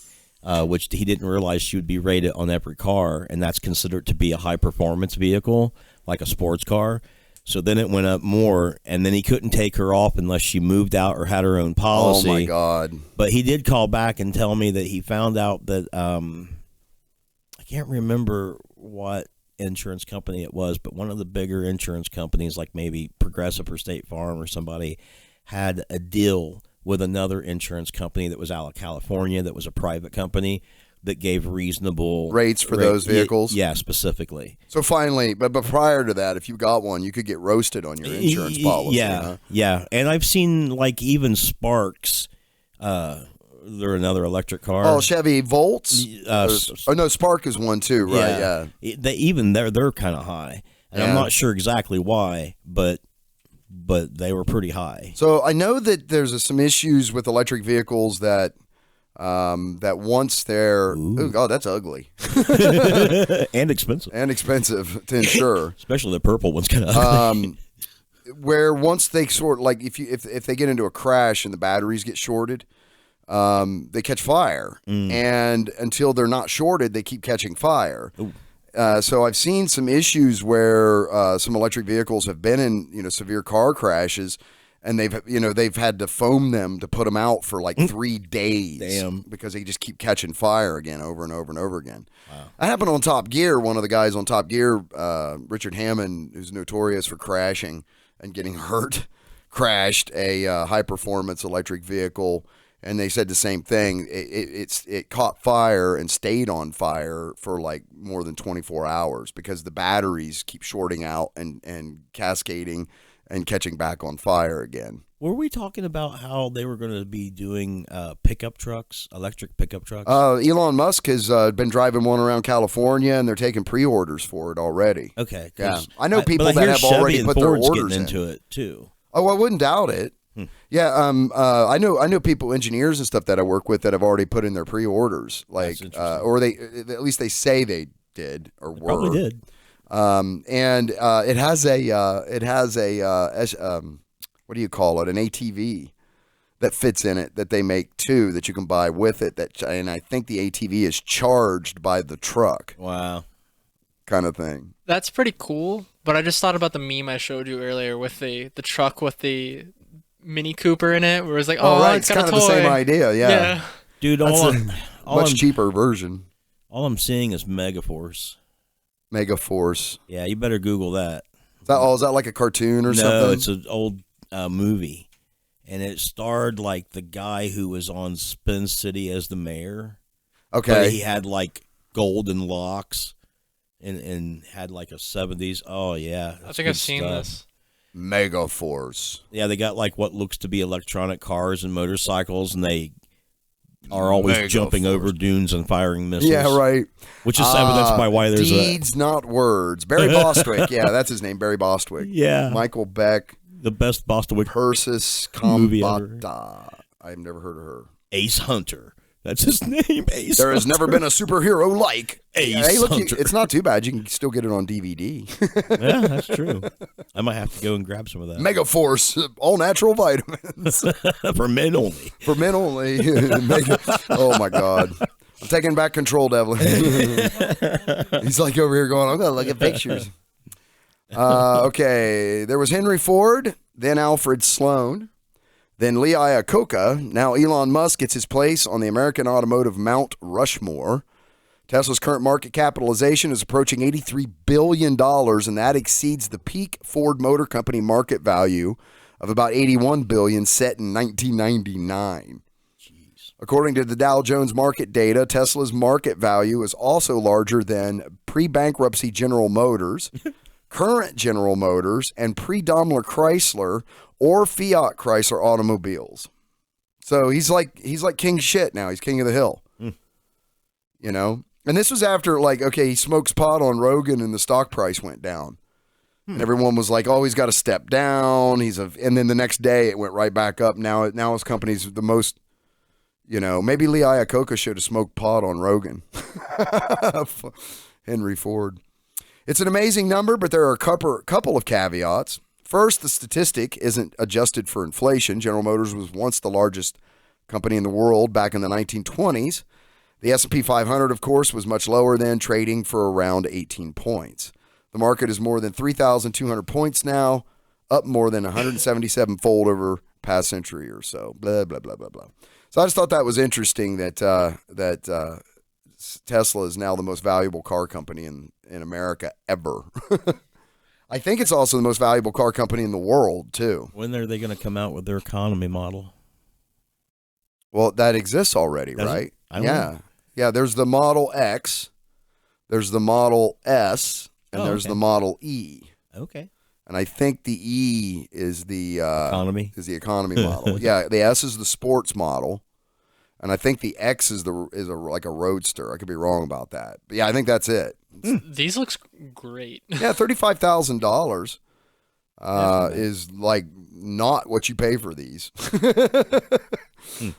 Speaker 2: which he didn't realize she would be rated on every car, and that's considered to be a high-performance vehicle, like a sports car. So then it went up more, and then he couldn't take her off unless she moved out or had her own policy.
Speaker 1: Oh, my God.
Speaker 2: But he did call back and tell me that he found out that I can't remember what insurance company it was, but one of the bigger insurance companies, like maybe Progressive or State Farm or somebody, had a deal with another insurance company that was out of California that was a private company that gave reasonable
Speaker 1: rates for those vehicles.
Speaker 2: Yeah, specifically.
Speaker 1: So finally, but prior to that, if you got one, you could get roasted on your insurance policy.
Speaker 2: Yeah,
Speaker 1: huh?
Speaker 2: yeah. And I've seen like even Sparks. They're another electric car.
Speaker 1: Oh, Chevy Volts. Oh no, Spark is one too, right? Yeah.
Speaker 2: They're kind of high, and I'm not sure exactly why, but they were pretty high.
Speaker 1: So I know that there's some issues with electric vehicles that once they're oh god, that's ugly
Speaker 2: and expensive
Speaker 1: to insure,
Speaker 2: especially the purple one's kind of ugly.
Speaker 1: Where once they sort like if they get into a crash and the batteries get shorted, they catch fire, and until they're not shorted, they keep catching fire. So I've seen some issues where some electric vehicles have been in severe car crashes, and they've had to foam them to put them out for like 3 days.
Speaker 2: Damn.
Speaker 1: Because they just keep catching fire again over and over and over again. Wow. That happened on Top Gear. One of the guys on Top Gear, Richard Hammond, who's notorious for crashing and getting hurt, crashed a high performance electric vehicle. And they said the same thing. It caught fire and stayed on fire for like more than 24 hours because the batteries keep shorting out and cascading and catching back on fire again.
Speaker 2: Were we talking about how they were going to be doing pickup trucks, electric pickup trucks?
Speaker 1: Elon Musk has been driving one around California, and they're taking pre-orders for it already.
Speaker 2: Okay.
Speaker 1: Yeah. I know people that have already put their orders
Speaker 2: into it too.
Speaker 1: Oh, I wouldn't doubt it. Yeah, I know people, engineers and stuff that I work with that have already put in their pre-orders, like, or they at least they say they did or were.
Speaker 2: Probably did.
Speaker 1: And it has a what do you call it? An ATV that fits in it that they make too that you can buy with it. And I think the ATV is charged by the truck.
Speaker 2: Wow,
Speaker 1: kind of thing.
Speaker 3: That's pretty cool. But I just thought about the meme I showed you earlier with the truck with the Mini Cooper in it, where it's like, right.
Speaker 1: It's kind of the same idea, yeah.
Speaker 2: Dude,
Speaker 1: much cheaper version.
Speaker 2: All I'm seeing is Megaforce.
Speaker 1: Megaforce.
Speaker 2: Yeah, you better Google that.
Speaker 1: Is that like a cartoon or something?
Speaker 2: No, it's an old movie, and it starred like the guy who was on Spin City as the mayor.
Speaker 1: Okay,
Speaker 2: but he had like golden locks, and had like a 70s. Oh yeah,
Speaker 3: I think I've seen this.
Speaker 1: Megaforce.
Speaker 2: Yeah, they got like what looks to be electronic cars and motorcycles, and they are always jumping over dunes and firing missiles.
Speaker 1: Yeah, right.
Speaker 2: Which is evidence by why there's
Speaker 1: deeds, not words. Barry Bostwick. Yeah, that's his name, Barry Bostwick.
Speaker 2: Yeah.
Speaker 1: Michael Beck.
Speaker 2: The best Bostwick
Speaker 1: Persis
Speaker 2: movie ever.
Speaker 1: Kambata. I've never heard of her.
Speaker 2: Ace Hunter. That's his name, Ace
Speaker 1: There has
Speaker 2: Hunter.
Speaker 1: never been a superhero like
Speaker 2: Ace Hunter.
Speaker 1: It's not too bad. You can still get it on DVD.
Speaker 2: Yeah, that's true. I might have to go and grab some of that.
Speaker 1: Megaforce, all natural vitamins.
Speaker 2: For men only.
Speaker 1: For men only. Oh, my God. I'm taking back control, Devlin. He's like over here going, I'm going to look at pictures. Okay, there was Henry Ford, then Alfred Sloan. Then Lee Iacocca. Now Elon Musk gets his place on the American automotive Mount Rushmore. Tesla's current market capitalization is approaching $83 billion, and that exceeds the peak Ford Motor Company market value of about $81 billion set in 1999. Jeez. According to the Dow Jones market data, Tesla's market value is also larger than pre-bankruptcy General Motors, current General Motors, and pre-Daimler Chrysler or Fiat Chrysler automobiles. So he's like king shit now. He's king of the hill. You know? And this was after, like, okay, he smokes pot on Rogan and the stock price went down. And everyone was like, oh, he's got to step down. And then the next day it went right back up. Now his company's the most, maybe Lee Iacocca should have smoked pot on Rogan. Henry Ford. It's an amazing number, but there are a couple of caveats. First, the statistic isn't adjusted for inflation. General Motors was once the largest company in the world back in the 1920s. The S&P 500, of course, was much lower then, trading for around 18 points. The market is more than 3,200 points now, up more than 177-fold over past century or so. Blah, blah, blah, blah, blah. So I just thought that was interesting that Tesla is now the most valuable car company in America ever. I think it's also the most valuable car company in the world, too.
Speaker 2: When are they going to come out with their economy model?
Speaker 1: Well, that exists already, right? Yeah. Yeah, there's the Model X, there's the Model S, and there's the Model E.
Speaker 2: Okay.
Speaker 1: And I think the E is the
Speaker 2: economy.
Speaker 1: Is the economy model. Yeah, the S is the sports model, and I think the X is like a roadster. I could be wrong about that, but yeah, I think that's it.
Speaker 3: These looks great.
Speaker 1: Yeah, $35,000 is like not what you pay for these.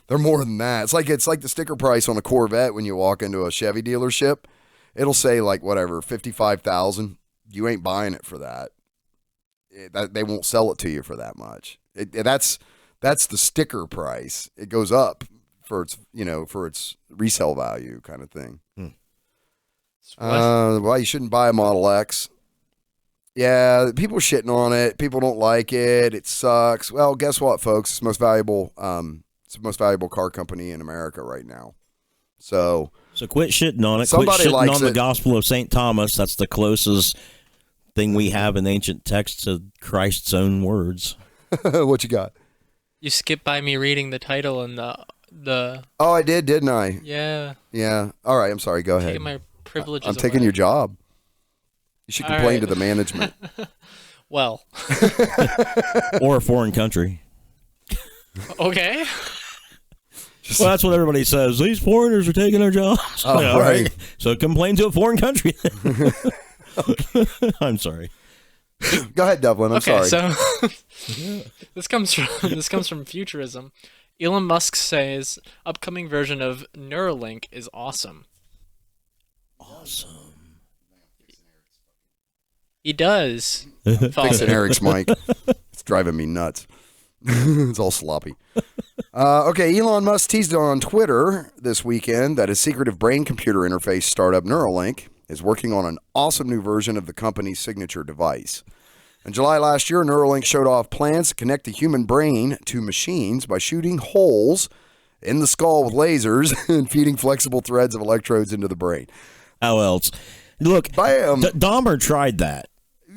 Speaker 1: They're more than that. It's like the sticker price on a Corvette when you walk into a Chevy dealership. It'll say like whatever, $55,000. You ain't buying it for that. They won't sell it to you for that much. That's the sticker price. It goes up for its resale value kind of thing. Well, you shouldn't buy a Model X. Yeah, people are shitting on it. People don't like it. It sucks. Well, guess what, folks? It's the most valuable car company in America right now. So
Speaker 2: quit shitting on it. Quit shitting on the Gospel of St. Thomas. That's the closest thing we have in ancient texts to Christ's own words.
Speaker 1: What you got?
Speaker 3: You skipped by me reading the title and the.
Speaker 1: Oh, I did, didn't I?
Speaker 3: Yeah.
Speaker 1: Yeah. All right. I'm sorry. Go ahead.
Speaker 3: Taking my privileges.
Speaker 1: I'm taking your job. You should complain to the management.
Speaker 3: Well.
Speaker 2: Or a foreign country.
Speaker 3: Okay.
Speaker 2: Well, that's what everybody says. These foreigners are taking our jobs.
Speaker 1: Oh,
Speaker 2: yeah, right. So complain to a foreign country. I'm sorry.
Speaker 1: Go ahead, Devlin. I'm sorry.
Speaker 3: So this comes from futurism. Elon Musk says upcoming version of Neuralink is awesome.
Speaker 2: Awesome.
Speaker 3: He does.
Speaker 1: Fixing Eric's mic. It's driving me nuts. It's all sloppy. Okay, Elon Musk teased on Twitter this weekend that his secretive brain-computer interface startup Neuralink is working on an awesome new version of the company's signature device. In July last year, Neuralink showed off plans to connect the human brain to machines by shooting holes in the skull with lasers and feeding flexible threads of electrodes into the brain.
Speaker 2: How else? Look, Dahmer tried that.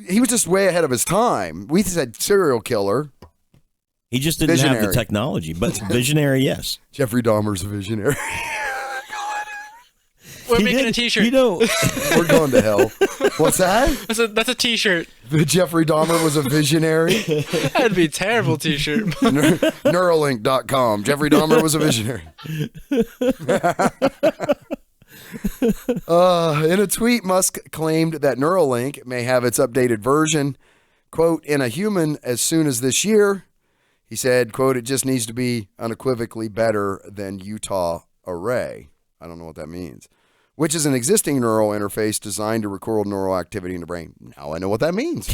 Speaker 1: He was just way ahead of his time. We said serial killer.
Speaker 2: He just didn't have the technology, but visionary, yes.
Speaker 1: Jeffrey Dahmer's a visionary.
Speaker 3: We're making a T-shirt.
Speaker 1: We're going to hell. What's that?
Speaker 3: That's a T-shirt.
Speaker 1: Jeffrey Dahmer was a visionary.
Speaker 3: That'd be a terrible T-shirt.
Speaker 1: Neuralink.com. Jeffrey Dahmer was a visionary. In a tweet, Musk claimed that Neuralink may have its updated version, quote, in a human as soon as this year. He said, quote, it just needs to be unequivocally better than Utah Array. I don't know what that means. Which is an existing neural interface designed to record neural activity in the brain. Now I know what that means.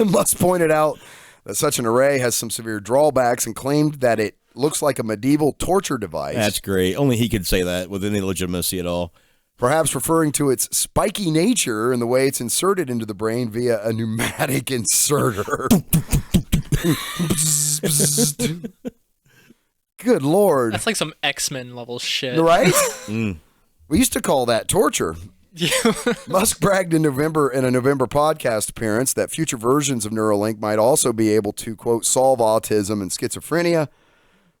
Speaker 1: Musk pointed out that such an array has some severe drawbacks and claimed that it looks like a medieval torture device.
Speaker 2: That's great. Only he could say that with any legitimacy at all.
Speaker 1: Perhaps referring to its spiky nature and the way it's inserted into the brain via a pneumatic inserter. Good Lord.
Speaker 3: That's like some X-Men level shit.
Speaker 1: Right? We used to call that torture.
Speaker 3: Yeah.
Speaker 1: Musk bragged in a November podcast appearance that future versions of Neuralink might also be able to, quote, solve autism and schizophrenia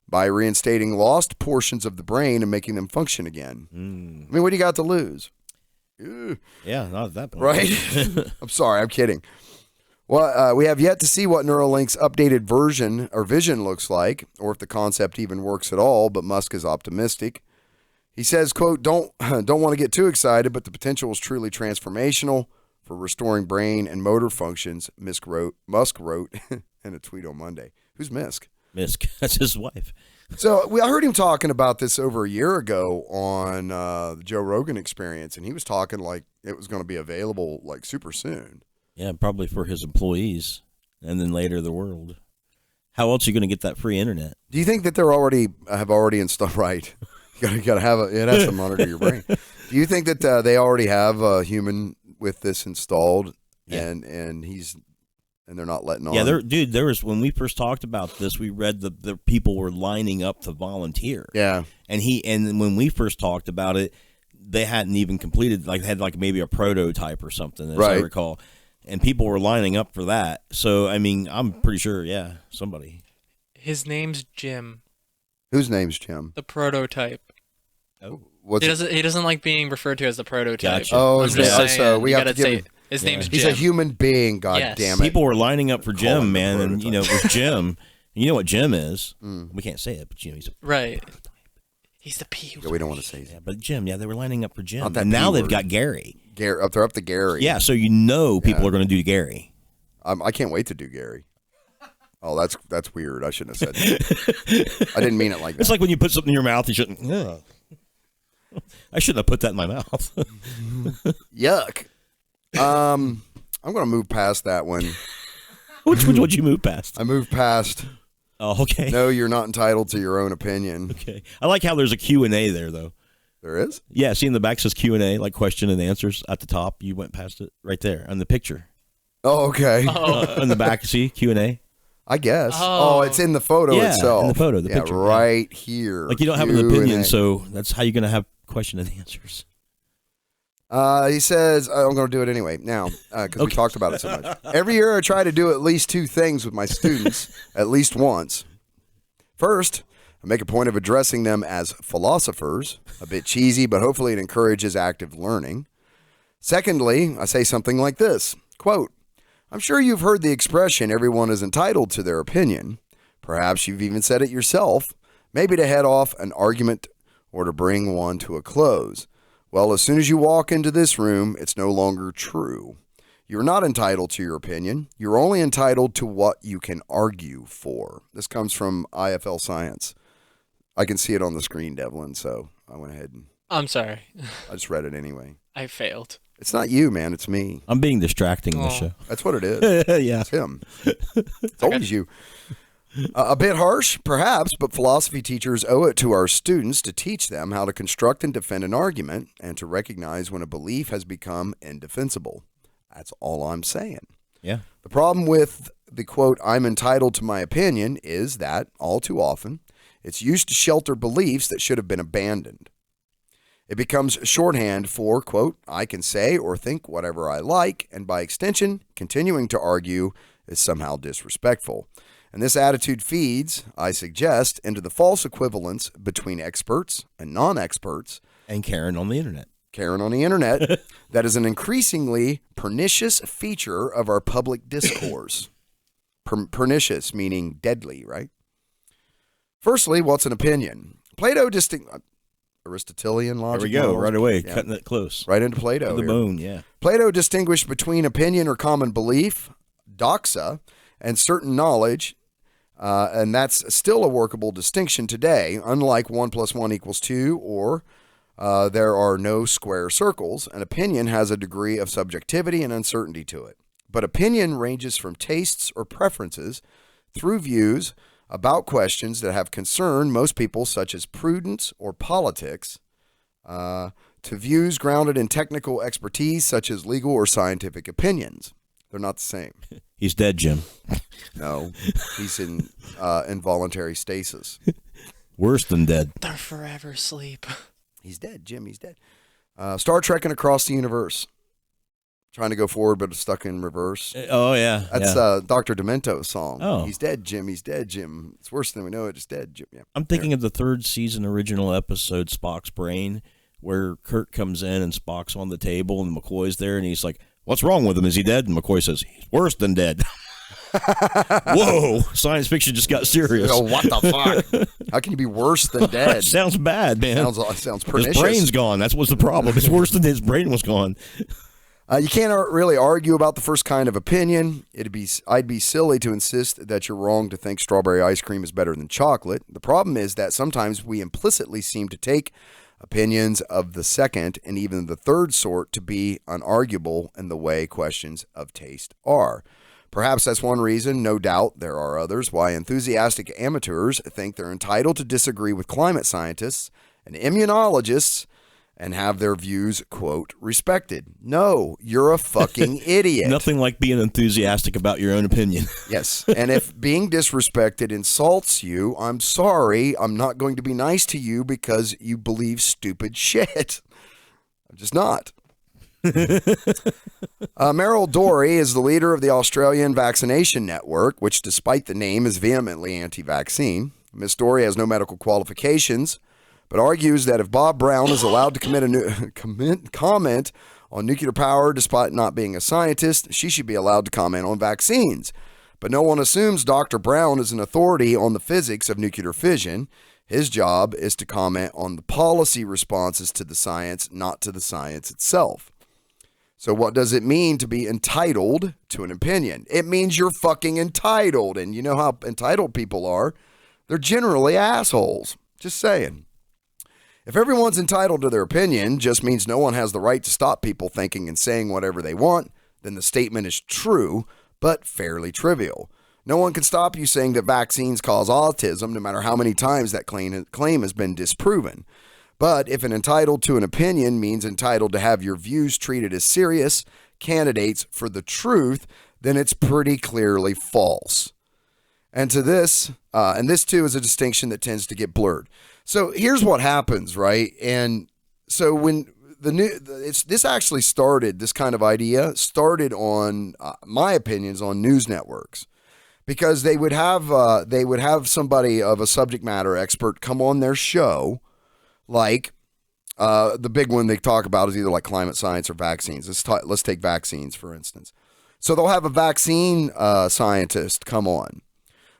Speaker 1: by reinstating lost portions of the brain and making them function again. I mean, what do you got to lose?
Speaker 2: Yeah, not at that point.
Speaker 1: Right? I'm sorry, I'm kidding. Well, we have yet to see what Neuralink's updated version or vision looks like, or if the concept even works at all, but Musk is optimistic. He says, quote, don't want to get too excited, but the potential is truly transformational for restoring brain and motor functions, Musk wrote in a tweet on Monday. Who's Musk?
Speaker 2: Musk, that's his wife.
Speaker 1: So I heard him talking about this over a year ago on the Joe Rogan Experience, and he was talking like it was going to be available like super soon.
Speaker 2: Yeah, probably for his employees, and then later the world. How else are you going to get that free internet?
Speaker 1: Do you think that they're have already installed? Right, you got to have it has to monitor your brain. Do you think that they already have human with this installed,
Speaker 2: Yeah.
Speaker 1: and they're not letting on.
Speaker 2: Yeah, there was when we first talked about this, we read the people were lining up to volunteer.
Speaker 1: Yeah,
Speaker 2: and when we first talked about it, they hadn't even completed, like, they had like maybe a prototype or something, as I recall, and people were lining up for that. So I mean, I'm pretty sure, somebody.
Speaker 3: His name's Jim.
Speaker 1: Whose name's Jim?
Speaker 3: The prototype.
Speaker 2: Oh,
Speaker 3: He doesn't like being referred to as the prototype.
Speaker 2: Gotcha.
Speaker 1: Oh,
Speaker 3: I'm just saying,
Speaker 1: so we have to give him.
Speaker 3: His name's Jim.
Speaker 1: He's a human being. God damn it!
Speaker 2: People were lining up for Jim, man, and with Jim, you know what Jim is. We can't say it, but he's
Speaker 3: right. He's the P.
Speaker 1: Yeah, we don't want to say
Speaker 2: that. But Jim, they were lining up for Jim,
Speaker 1: that
Speaker 2: and now
Speaker 1: P
Speaker 2: they've
Speaker 1: word.
Speaker 2: got Gary.
Speaker 1: They're up to Gary.
Speaker 2: Yeah, so people are going to do Gary.
Speaker 1: I can't wait to do Gary. Oh, that's weird. I shouldn't have said that. I didn't mean it like that.
Speaker 2: It's like when you put something in your mouth, you shouldn't. Ugh. I shouldn't have put that in my mouth.
Speaker 1: Yuck. I'm going to move past that one.
Speaker 2: Which would you move past?
Speaker 1: I moved past.
Speaker 2: Oh, okay.
Speaker 1: No, you're not entitled to your own opinion.
Speaker 2: Okay. I like how there's a Q&A there, though.
Speaker 1: There is?
Speaker 2: Yeah, see in the back says Q&A, like question and answers at the top. You went past it right there on the picture.
Speaker 1: Oh, okay.
Speaker 2: On the back, see Q&A?
Speaker 1: I guess. Oh, it's in the photo itself.
Speaker 2: In the photo, the picture.
Speaker 1: Right here.
Speaker 2: Like you don't have an opinion, so that's how you're going to have question and answers.
Speaker 1: He says, I'm going to do it anyway now because we talked about it so much. Every year I try to do at least two things with my students, at least once. First, I make a point of addressing them as philosophers, a bit cheesy, but hopefully it encourages active learning. Secondly, I say something like this, quote, I'm sure you've heard the expression, everyone is entitled to their opinion. Perhaps you've even said it yourself, maybe to head off an argument or to bring one to a close. Well, as soon as you walk into this room, it's no longer true. You're not entitled to your opinion. You're only entitled to what you can argue for. This comes from IFL Science. I can see it on the screen, Devlin, so I went ahead and...
Speaker 3: I'm sorry.
Speaker 1: I just read it anyway.
Speaker 3: I failed.
Speaker 1: It's not you, man. It's me.
Speaker 2: I'm being distracting this show.
Speaker 1: That's what it is.
Speaker 2: Yeah.
Speaker 1: It's him. It's always you. A bit harsh, perhaps, but philosophy teachers owe it to our students to teach them how to construct and defend an argument and to recognize when a belief has become indefensible. That's all I'm saying.
Speaker 2: Yeah.
Speaker 1: The problem with the quote, I'm entitled to my opinion, is that, all too often, it's used to shelter beliefs that should have been abandoned. It becomes shorthand for, quote, I can say or think whatever I like, and by extension, continuing to argue is somehow disrespectful. And this attitude feeds, I suggest, into the false equivalence between experts and non-experts.
Speaker 2: And Karen on the internet.
Speaker 1: Karen on the internet. That is an increasingly pernicious feature of our public discourse. Pernicious, meaning deadly, right? Firstly, what's an opinion? Plato Aristotelian logic.
Speaker 2: There we go,
Speaker 1: models.
Speaker 2: right away,
Speaker 1: Yeah.
Speaker 2: cutting it close.
Speaker 1: Right into Plato.
Speaker 2: To the
Speaker 1: here.
Speaker 2: bone, yeah.
Speaker 1: Plato distinguished between opinion or common belief, doxa, and certain knowledge, and that's still a workable distinction today, unlike 1 + 1 = 2, or there are no square circles. An opinion has a degree of subjectivity and uncertainty to it. But opinion ranges from tastes or preferences through views about questions that have concerned most people, such as prudence or politics, to views grounded in technical expertise, such as legal or scientific opinions. They're not the same.
Speaker 2: He's dead, Jim.
Speaker 1: No, he's in involuntary stasis.
Speaker 2: Worse than dead.
Speaker 3: They're forever asleep.
Speaker 1: He's dead, Jim. He's dead. Star Trekking across the universe. Trying to go forward, but stuck in reverse.
Speaker 2: Oh, yeah.
Speaker 1: That's Dr. Demento's song.
Speaker 2: Oh.
Speaker 1: He's dead, Jim. He's dead, Jim. It's worse than we know it. It's dead, Jim. Yeah.
Speaker 2: I'm thinking of the 3rd season original episode, Spock's Brain, where Kirk comes in and Spock's on the table and McCoy's there, and he's like, what's wrong with him? Is he dead? And McCoy says, he's worse than dead. Whoa, science fiction just got serious.
Speaker 1: Oh, what the fuck? How can you be worse than dead?
Speaker 2: Sounds bad, man.
Speaker 1: Sounds pernicious.
Speaker 2: His brain's gone. That's what's the problem. It's worse than his brain was gone.
Speaker 1: You can't really argue about the first kind of opinion. I'd be silly to insist that you're wrong to think strawberry ice cream is better than chocolate. The problem is that sometimes we implicitly seem to take opinions of the second and even the third sort to be unarguable in the way questions of taste are. Perhaps that's one reason, no doubt there are others, why enthusiastic amateurs think they're entitled to disagree with climate scientists and immunologists and have their views, quote, respected. No, you're a fucking idiot.
Speaker 2: Nothing like being enthusiastic about your own opinion.
Speaker 1: Yes. And if being disrespected insults you, I'm sorry. I'm not going to be nice to you because you believe stupid shit. I'm just not. Meryl Dorey is the leader of the Australian Vaccination Network, which, despite the name, is vehemently anti-vaccine. Ms. Dorey has no medical qualifications, but argues that if Bob Brown is allowed to comment on nuclear power despite not being a scientist, she should be allowed to comment on vaccines. But no one assumes Dr. Brown is an authority on the physics of nuclear fission. His job is to comment on the policy responses to the science, not to the science itself. So what does it mean to be entitled to an opinion? It means you're fucking entitled. And you know how entitled people are. They're generally assholes. Just saying. If everyone's entitled to their opinion, just means no one has the right to stop people thinking and saying whatever they want, then the statement is true, but fairly trivial. No one can stop you saying that vaccines cause autism, no matter how many times that claim has been disproven. But if an entitled to an opinion means entitled to have your views treated as serious candidates for the truth, then it's pretty clearly false. And this too is a distinction that tends to get blurred. So here's what happens, right? And so when this actually started, this kind of idea started on my opinions on news networks, because they would have somebody of a subject matter expert come on their show, like the big one they talk about is either like climate science or vaccines. Let's take vaccines for instance. So they'll have a vaccine scientist come on.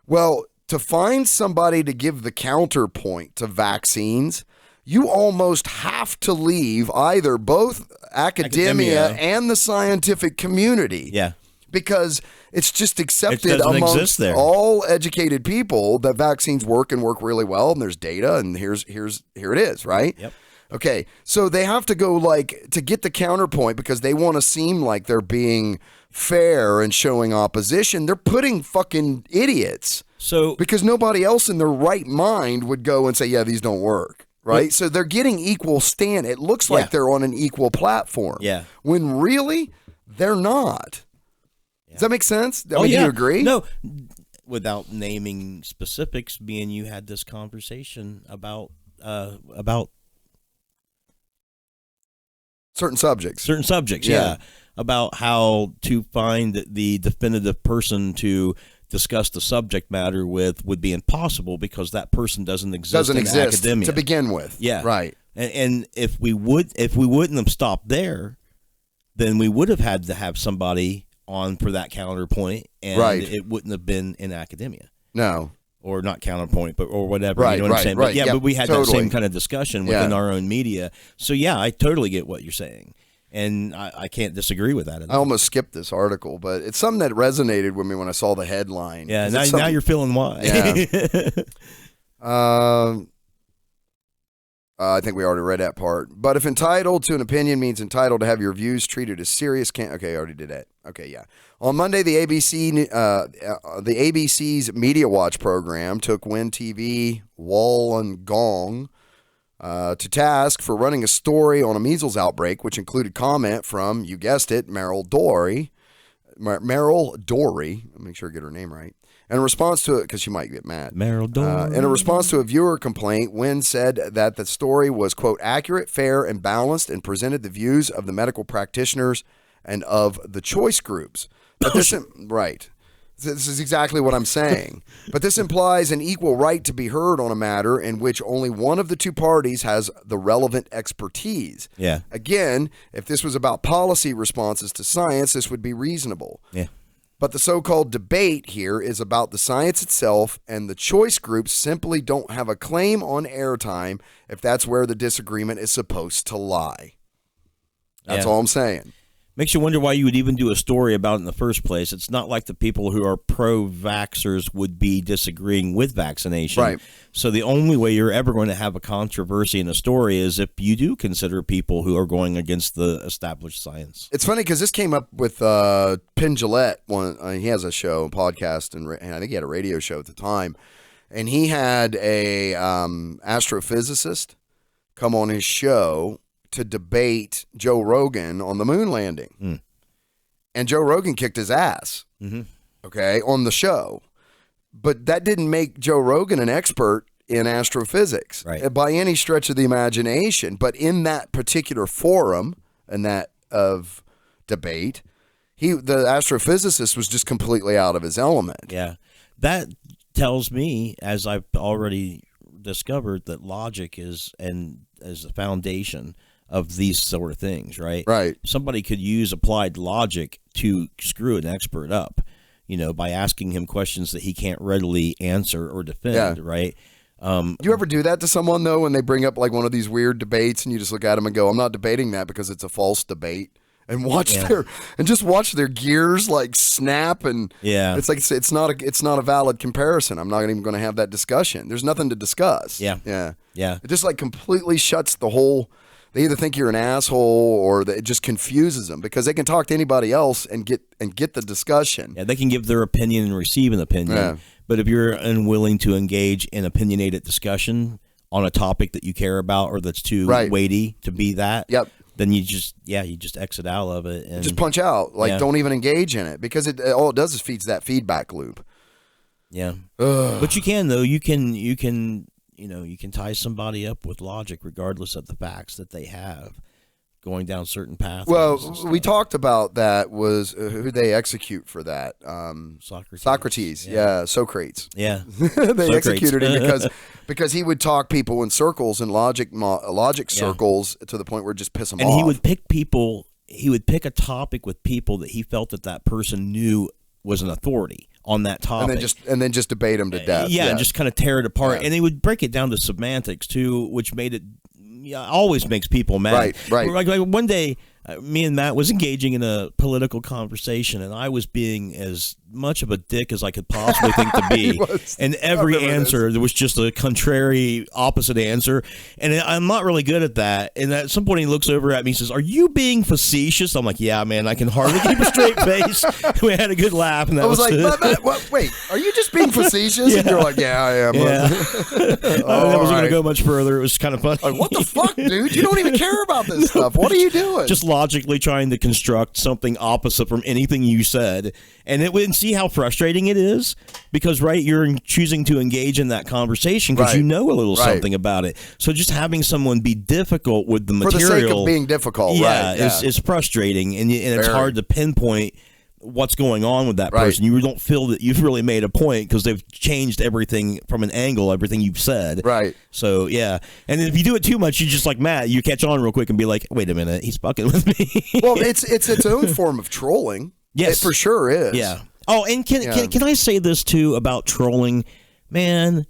Speaker 1: Well, to find somebody to give the counterpoint to vaccines, you almost have to leave either both academia and the scientific community. Yeah. Because it's just accepted amongst all educated people that vaccines work and work really well, and there's data, and here it is, right? Yep. Okay, so they have to go to get the counterpoint because they want to seem like they're being fair and showing opposition. They're putting fucking idiots. So because nobody else in their right mind would go and say, yeah, these don't work, right? Well, so they're getting equal stand. It looks like they're on an equal platform. Yeah. When really they're not. Does that make sense? Do you agree?
Speaker 2: No, without naming specifics, me and you had this conversation about
Speaker 1: certain subjects.
Speaker 2: Yeah. About how to find the definitive person to discuss the subject matter with would be impossible because that person doesn't exist academia
Speaker 1: to begin with.
Speaker 2: Yeah.
Speaker 1: Right.
Speaker 2: And if we wouldn't have stopped there, then we would have had to have somebody on for that counterpoint, and it wouldn't have been in academia.
Speaker 1: No.
Speaker 2: Or not counterpoint, or whatever. You know what I'm saying? But but we had that same kind of discussion within our own media. So yeah, I totally get what you're saying. And I can't disagree with that.
Speaker 1: I almost skipped this article, but it's something that resonated with me when I saw the headline.
Speaker 2: Yeah, now you're feeling why.
Speaker 1: Yeah. I think we already read that part. But if entitled to an opinion means entitled to have your views treated as serious, okay, I already did that. Okay, yeah. On Monday, the ABC's Media Watch program took Win TV, Wollongong to task for running a story on a measles outbreak, which included comment from, you guessed it, Meryl Dorey. I'll make sure I get her name right. In response to it, because she might get mad.
Speaker 2: Meryl Dorey.
Speaker 1: In a response to a viewer complaint, Wynn said that the story was, quote, accurate, fair, and balanced, and presented the views of the medical practitioners and of the choice groups. But this is exactly what I'm saying. But this implies an equal right to be heard on a matter in which only one of the two parties has the relevant expertise.
Speaker 2: Yeah.
Speaker 1: Again, if this was about policy responses to science, this would be reasonable.
Speaker 2: Yeah.
Speaker 1: But the so-called debate here is about the science itself, and the choice groups simply don't have a claim on airtime if that's where the disagreement is supposed to lie. That's all I'm saying.
Speaker 2: Makes you wonder why you would even do a story about it in the first place. It's not like the people who are pro-vaxxers would be disagreeing with vaccination.
Speaker 1: Right.
Speaker 2: So the only way you're ever going to have a controversy in a story is if you do consider people who are going against the established science.
Speaker 1: It's funny because this came up with Penn Jillette. He has a show, a podcast, and I think he had a radio show at the time. And he had a astrophysicist come on his show to debate Joe Rogan on the moon landing. And Joe Rogan kicked his ass, okay, on the show. But that didn't make Joe Rogan an expert in astrophysics by any stretch of the imagination. But in that particular forum and that of debate, the astrophysicist was just completely out of his element.
Speaker 2: Yeah. That tells me, as I've already discovered, that logic is the foundation of these sort of things, right?
Speaker 1: Right.
Speaker 2: Somebody could use applied logic to screw an expert up, by asking him questions that he can't readily answer or defend, right?
Speaker 1: Do you ever do that to someone, though, when they bring up like one of these weird debates and you just look at them and go, I'm not debating that because it's a false debate? And watch their gears like snap, and it's like it's not a valid comparison. I'm not even going to have that discussion. There's nothing to discuss.
Speaker 2: Yeah.
Speaker 1: It just like completely shuts the whole. They either think you're an asshole or it just confuses them because they can talk to anybody else and get the discussion.
Speaker 2: Yeah, they can give their opinion and receive an opinion.
Speaker 1: Yeah.
Speaker 2: But if you're unwilling to engage in opinionated discussion on a topic that you care about or that's too weighty to be that, then you just exit out of it and
Speaker 1: just punch out. Like don't even engage in it because all it does is feeds that feedback loop.
Speaker 2: Yeah. But you can though. You can tie somebody up with logic regardless of the facts that they have going down certain paths.
Speaker 1: Well, we talked about that was who they execute for that. Socrates. Socrates.
Speaker 2: Yeah.
Speaker 1: They executed him because he would talk people in circles and logic circles to the point where it just piss them off.
Speaker 2: And he would pick a topic with people that he felt that person knew was an authority on that topic,
Speaker 1: and then just debate them to death.
Speaker 2: And just kind of tear it apart. And they would break it down to semantics too, which made it always makes people mad.
Speaker 1: Right.
Speaker 2: Like one day, me and Matt was engaging in a political conversation, and I was being as much of a dick as I could possibly think to be. And every answer, there was just a contrary, opposite answer. And I'm not really good at that. And at some point, he looks over at me and says, "Are you being facetious?" I'm like, "Yeah, man, I can hardly keep a straight face." We had a good laugh, and that was
Speaker 1: like, "Wait, are you just being facetious?" And you're like, "Yeah, I am."
Speaker 2: Yeah. I wasn't going to go much further. It was kind of funny.
Speaker 1: Like, what the fuck, dude? You don't even care about this stuff. What are you doing?
Speaker 2: Just logically trying to construct something opposite from anything you said, and see how frustrating it is because you're choosing to engage in that conversation because you know a little something about it. So just having someone be difficult with the material
Speaker 1: for the sake of being difficult,
Speaker 2: is frustrating, and it's hard to pinpoint what's going on with that person. You don't feel that you've really made a point because they've changed everything from an angle, everything you've said.
Speaker 1: Right.
Speaker 2: So, yeah. And if you do it too much, you just like Matt, you catch on real quick and be like, wait a minute, he's fucking with me.
Speaker 1: Well, it's its own form of trolling.
Speaker 2: Yes.
Speaker 1: It for sure is.
Speaker 2: Yeah. Oh, and can I say this too about trolling? Man,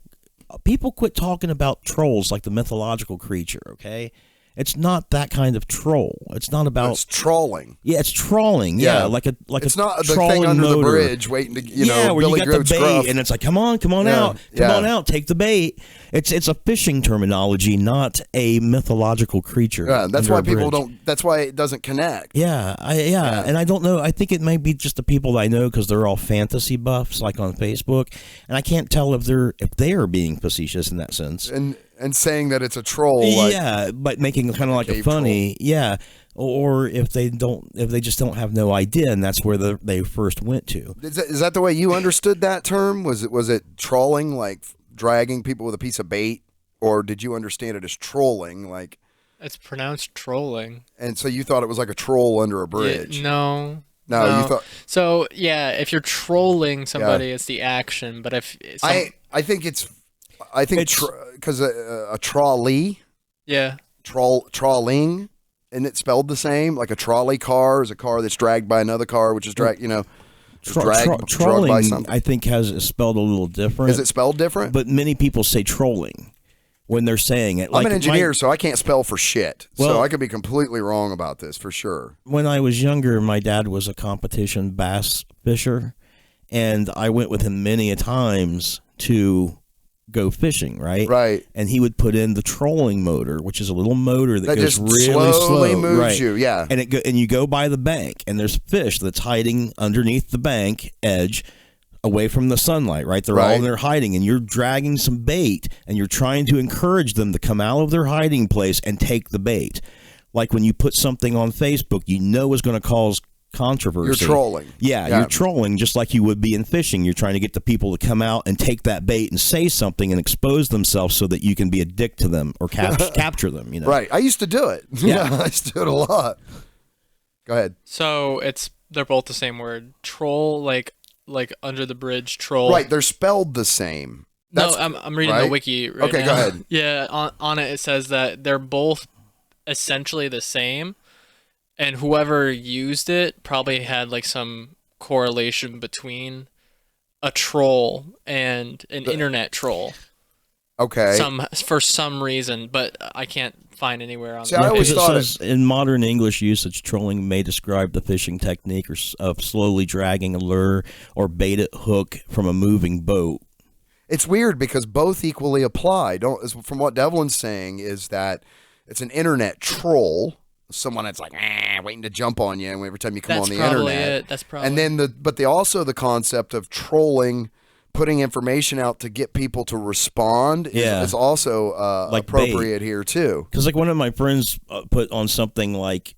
Speaker 2: people quit talking about trolls like the mythological creature, okay? It's not that kind of troll. It's not about.
Speaker 1: It's trolling.
Speaker 2: Yeah, it's trolling. Yeah, like
Speaker 1: it's
Speaker 2: a
Speaker 1: not the
Speaker 2: trolling
Speaker 1: thing under
Speaker 2: motor.
Speaker 1: the bridge waiting to
Speaker 2: where
Speaker 1: Billy
Speaker 2: you got
Speaker 1: Goat's
Speaker 2: the bait,
Speaker 1: gruff.
Speaker 2: and it's like, come on out, come on out, take the bait. It's a fishing terminology, not a mythological creature.
Speaker 1: Yeah, that's why people don't. That's why it doesn't connect.
Speaker 2: Yeah, and I don't know. I think it may be just the people that I know because they're all fantasy buffs, like on Facebook, and I can't tell if they are being facetious in that sense.
Speaker 1: And saying that it's a troll,
Speaker 2: but making kind of like a funny, or if they just don't have no idea, and that's where they first went to.
Speaker 1: Is that the way you understood that term? Was it trolling, like dragging people with a piece of bait, or did you understand it as trolling, like?
Speaker 3: It's pronounced trolling.
Speaker 1: And so you thought it was like a troll under a bridge?
Speaker 3: No.
Speaker 1: No, you thought.
Speaker 3: So if you're trolling somebody, it's the action. But if
Speaker 1: I think because a trolley, trawling, isn't it spelled the same? Like a trolley car is a car that's dragged by another car, which is dragged
Speaker 2: trolling,
Speaker 1: by something.
Speaker 2: I think is spelled a little different.
Speaker 1: Is it spelled different?
Speaker 2: But many people say trolling when they're saying it.
Speaker 1: I'm an engineer, so I can't spell for shit. So I could be completely wrong about this for sure.
Speaker 2: When I was younger, my dad was a competition bass fisher, and I went with him many a times to go fishing, right? And he would put in the trolling motor, which is a little motor that goes
Speaker 1: just
Speaker 2: really
Speaker 1: slowly
Speaker 2: slow,
Speaker 1: moves you,
Speaker 2: and you go by the bank, and there's fish that's hiding underneath the bank edge, away from the sunlight, right? They're all in there hiding, and you're dragging some bait, and you're trying to encourage them to come out of their hiding place and take the bait. like when you put something on Facebook, you know is going to cause controversy.
Speaker 1: You're trolling.
Speaker 2: Yeah, you're trolling just like you would be in fishing. You're trying to get the people to come out and take that bait and say something and expose themselves so that you can be a dick to them or capture them. You know,
Speaker 1: right? I used to do it.
Speaker 2: Yeah,
Speaker 1: I used to do it a lot. Go ahead.
Speaker 3: So they're both the same word. Troll, like under the bridge troll.
Speaker 1: Right, they're spelled the same.
Speaker 3: No, I'm reading the wiki right now.
Speaker 1: Okay, go ahead.
Speaker 3: Yeah, on it says that they're both essentially the same, and whoever used it probably had like some correlation between a troll and an internet troll.
Speaker 1: Okay.
Speaker 3: For some reason, but I can't find anywhere on.
Speaker 1: See, I always thought
Speaker 2: it says in modern English usage, trolling may describe the fishing technique of slowly dragging a lure or baited hook from a moving boat.
Speaker 1: It's weird because both equally apply. From what Devlin's saying is that it's an internet troll, someone that's like waiting to jump on you every time you come on the internet.
Speaker 3: That's probably.
Speaker 1: And then also the concept of trolling, putting information out to get people to respond is also like appropriate here too.
Speaker 2: Because like one of my friends put on something like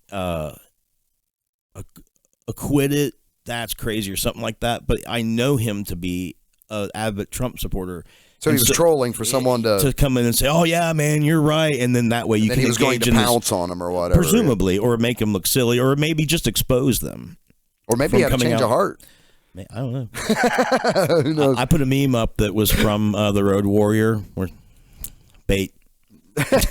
Speaker 2: acquitted, that's crazy or something like that, but I know him to be an avid Trump supporter.
Speaker 1: So he was trolling for someone to
Speaker 2: come in and say, "Oh yeah, man, you're right," and then that way you can.
Speaker 1: He was going to pounce on them or whatever,
Speaker 2: presumably, or make them look silly, or maybe just expose them,
Speaker 1: or maybe he had a change of heart.
Speaker 2: I don't know.
Speaker 1: Who knows?
Speaker 2: I put a meme up that was from the Road Warrior, where bait.
Speaker 1: That's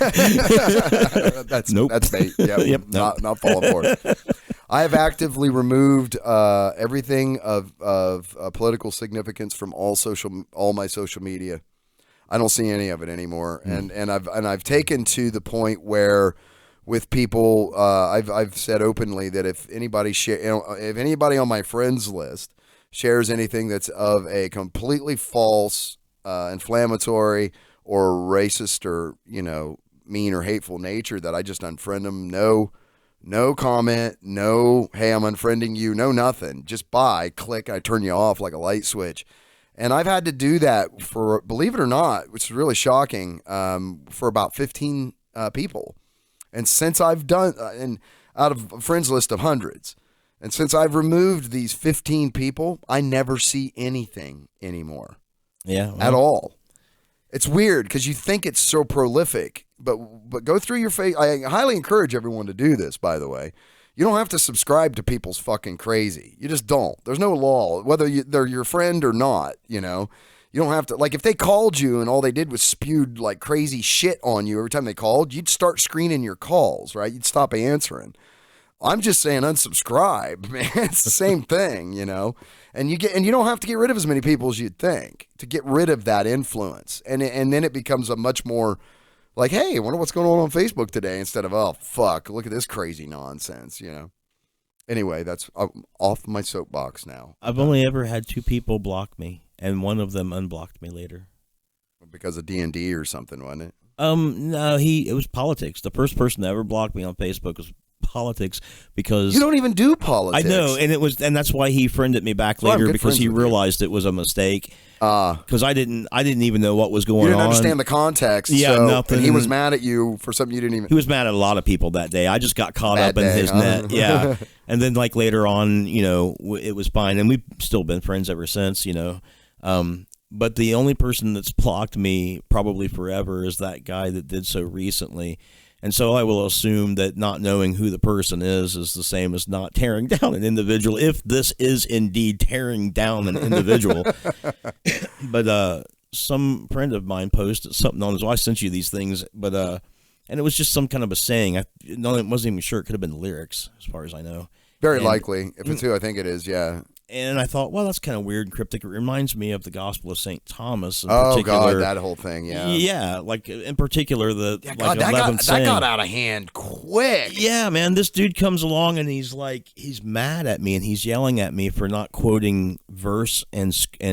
Speaker 1: bait. Yeah,
Speaker 2: yep,
Speaker 1: not falling for it. I have actively removed everything of political significance from all my social media. I don't see any of it anymore, and I've taken to the point where with people, I've said openly that if anybody if anybody on my friends list shares anything that's of a completely false, inflammatory, or racist, or mean or hateful nature, that I just unfriend them. No comment, no, hey, I'm unfriending you, no nothing. Just bye, click, I turn you off like a light switch. And I've had to do that for, believe it or not, which is really shocking, for about 15 people. And since I've done, and out of a friends list of hundreds, and since I've removed these 15 people, I never see anything anymore.
Speaker 2: Yeah. Well.
Speaker 1: At all. It's weird because you think it's so prolific, but go through your face. I highly encourage everyone to do this, by the way. You don't have to subscribe to people's fucking crazy. You just don't. There's no law, whether they're your friend or not, You don't have to, like, if they called you and all they did was spewed like crazy shit on you every time they called, you'd start screening your calls, right? You'd stop answering. I'm just saying unsubscribe, man. It's the same thing, And you don't have to get rid of as many people as you'd think to get rid of that influence. And then it becomes a much more like, hey, I wonder what's going on Facebook today, instead of, oh fuck, look at this crazy nonsense, Anyway, I'm off my soapbox now.
Speaker 2: I've only ever had 2 people block me, and one of them unblocked me later.
Speaker 1: Because of D&D or something, wasn't it?
Speaker 2: No, it was politics. The first person that ever blocked me on Facebook was politics, because
Speaker 1: you don't even do politics.
Speaker 2: I know, and that's why he friended me back later, because he realized it was a mistake. Because I didn't even know what was going on.
Speaker 1: You didn't understand the context.
Speaker 2: Yeah, nothing.
Speaker 1: And he was mad at you for something you didn't even.
Speaker 2: He was mad at a lot of people that day. I just got caught up in his net. Yeah, and then like later on, it was fine, and we've still been friends ever since. But the only person that's blocked me probably forever is that guy that did so recently. And so I will assume that not knowing who the person is the same as not tearing down an individual, if this is indeed tearing down an individual. But some friend of mine posted something on his, I sent you these things, but and it was just some kind of a saying. I wasn't even sure. It could have been lyrics, as far as I know.
Speaker 1: Very likely. If it's who I think it is, yeah.
Speaker 2: And I thought, well, that's kind of weird and cryptic. It reminds me of the Gospel of St. Thomas.
Speaker 1: Oh, God, that whole thing, yeah.
Speaker 2: Yeah, like in particular, the
Speaker 1: that
Speaker 2: 11th saying.
Speaker 1: That got out of hand quick.
Speaker 2: Yeah, man, this dude comes along and he's mad at me and he's yelling at me for not quoting verse and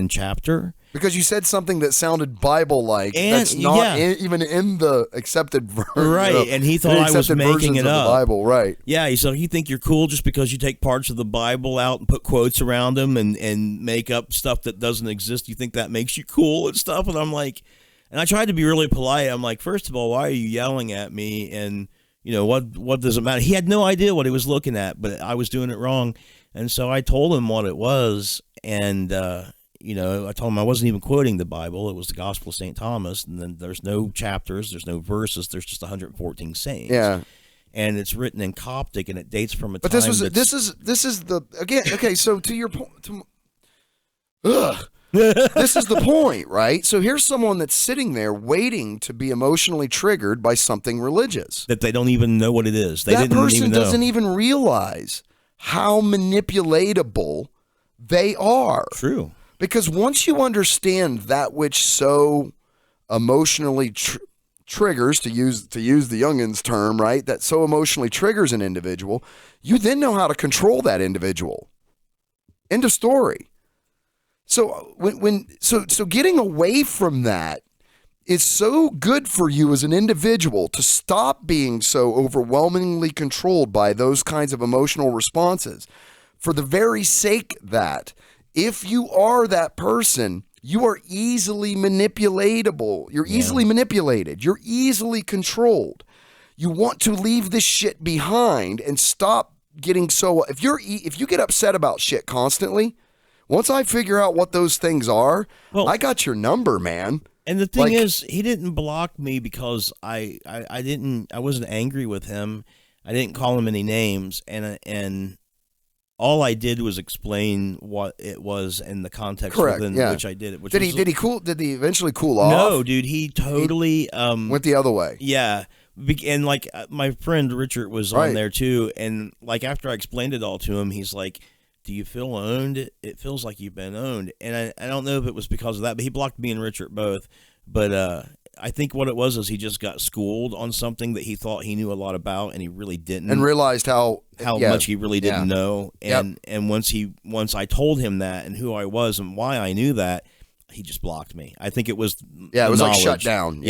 Speaker 2: chapter.
Speaker 1: Because you said something that sounded Bible-like, that's not even in the accepted version.
Speaker 2: Right, and he thought I was making it up.
Speaker 1: The Bible, right.
Speaker 2: Yeah, he said, you think you're cool just because you take parts of the Bible out and put quotes around them and make up stuff that doesn't exist. You think that makes you cool and stuff? And I'm like, and I tried to be really polite. I'm like, first of all, why are you yelling at me? And what does it matter? He had no idea what he was looking at, but I was doing it wrong. And so I told him what it was. And, I told him I wasn't even quoting the Bible. It was the Gospel of St. Thomas. And then there's no chapters. There's no verses. There's just 114 sayings.
Speaker 1: Yeah.
Speaker 2: And it's written in Coptic, and it dates from a
Speaker 1: but
Speaker 2: time.
Speaker 1: But this is the again. Okay, so to your point, this is the point, right? So here's someone that's sitting there waiting to be emotionally triggered by something religious
Speaker 2: that they don't even know what it is.
Speaker 1: That person doesn't even realize how manipulatable they are.
Speaker 2: True.
Speaker 1: Because once you understand that which so emotionally triggers, to use the youngins term, right? That so emotionally triggers an individual, you then know how to control that individual. End of story. So so getting away from that is so good for you as an individual, to stop being so overwhelmingly controlled by those kinds of emotional responses, for the very sake that if you are that person, you are easily manipulatable. You're easily manipulated. You're easily controlled. You want to leave this shit behind and stop getting so. If you get upset about shit constantly, once I figure out what those things are, I got your number, man.
Speaker 2: And the thing is, he didn't block me because I wasn't angry with him. I didn't call him any names, and all I did was explain what it was in the context within which I did it. Which did
Speaker 1: he eventually cool off?
Speaker 2: No, dude, he totally
Speaker 1: went the other way.
Speaker 2: Yeah. And like my friend Richard was on there too, and like after I explained it all to him, he's like, "Do you feel owned? It feels like you've been owned." And I don't know if it was because of that, but he blocked me and Richard both. But I think what it was is he just got schooled on something that he thought he knew a lot about, and he really didn't,
Speaker 1: and realized how
Speaker 2: much he really didn't know. And once I told him that and who I was and why I knew that, he just blocked me. I think it was
Speaker 1: it was like shut down.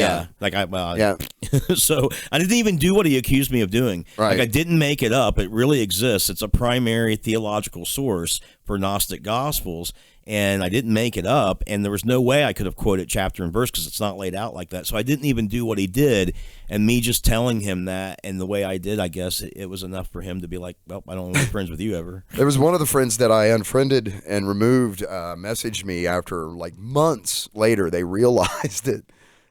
Speaker 2: So I didn't even do what he accused me of doing.
Speaker 1: Right.
Speaker 2: Like, I didn't make it up. It really exists. It's a primary theological source for Gnostic Gospels, and I didn't make it up. And there was no way I could have quoted chapter and verse because it's not laid out like that. So I didn't even do what he did. And me just telling him that and the way I did, I guess it was enough for him to be like, "Well, I don't want to be friends with you ever."
Speaker 1: There was one of the friends that I unfriended and removed messaged me after like months later. They realized it.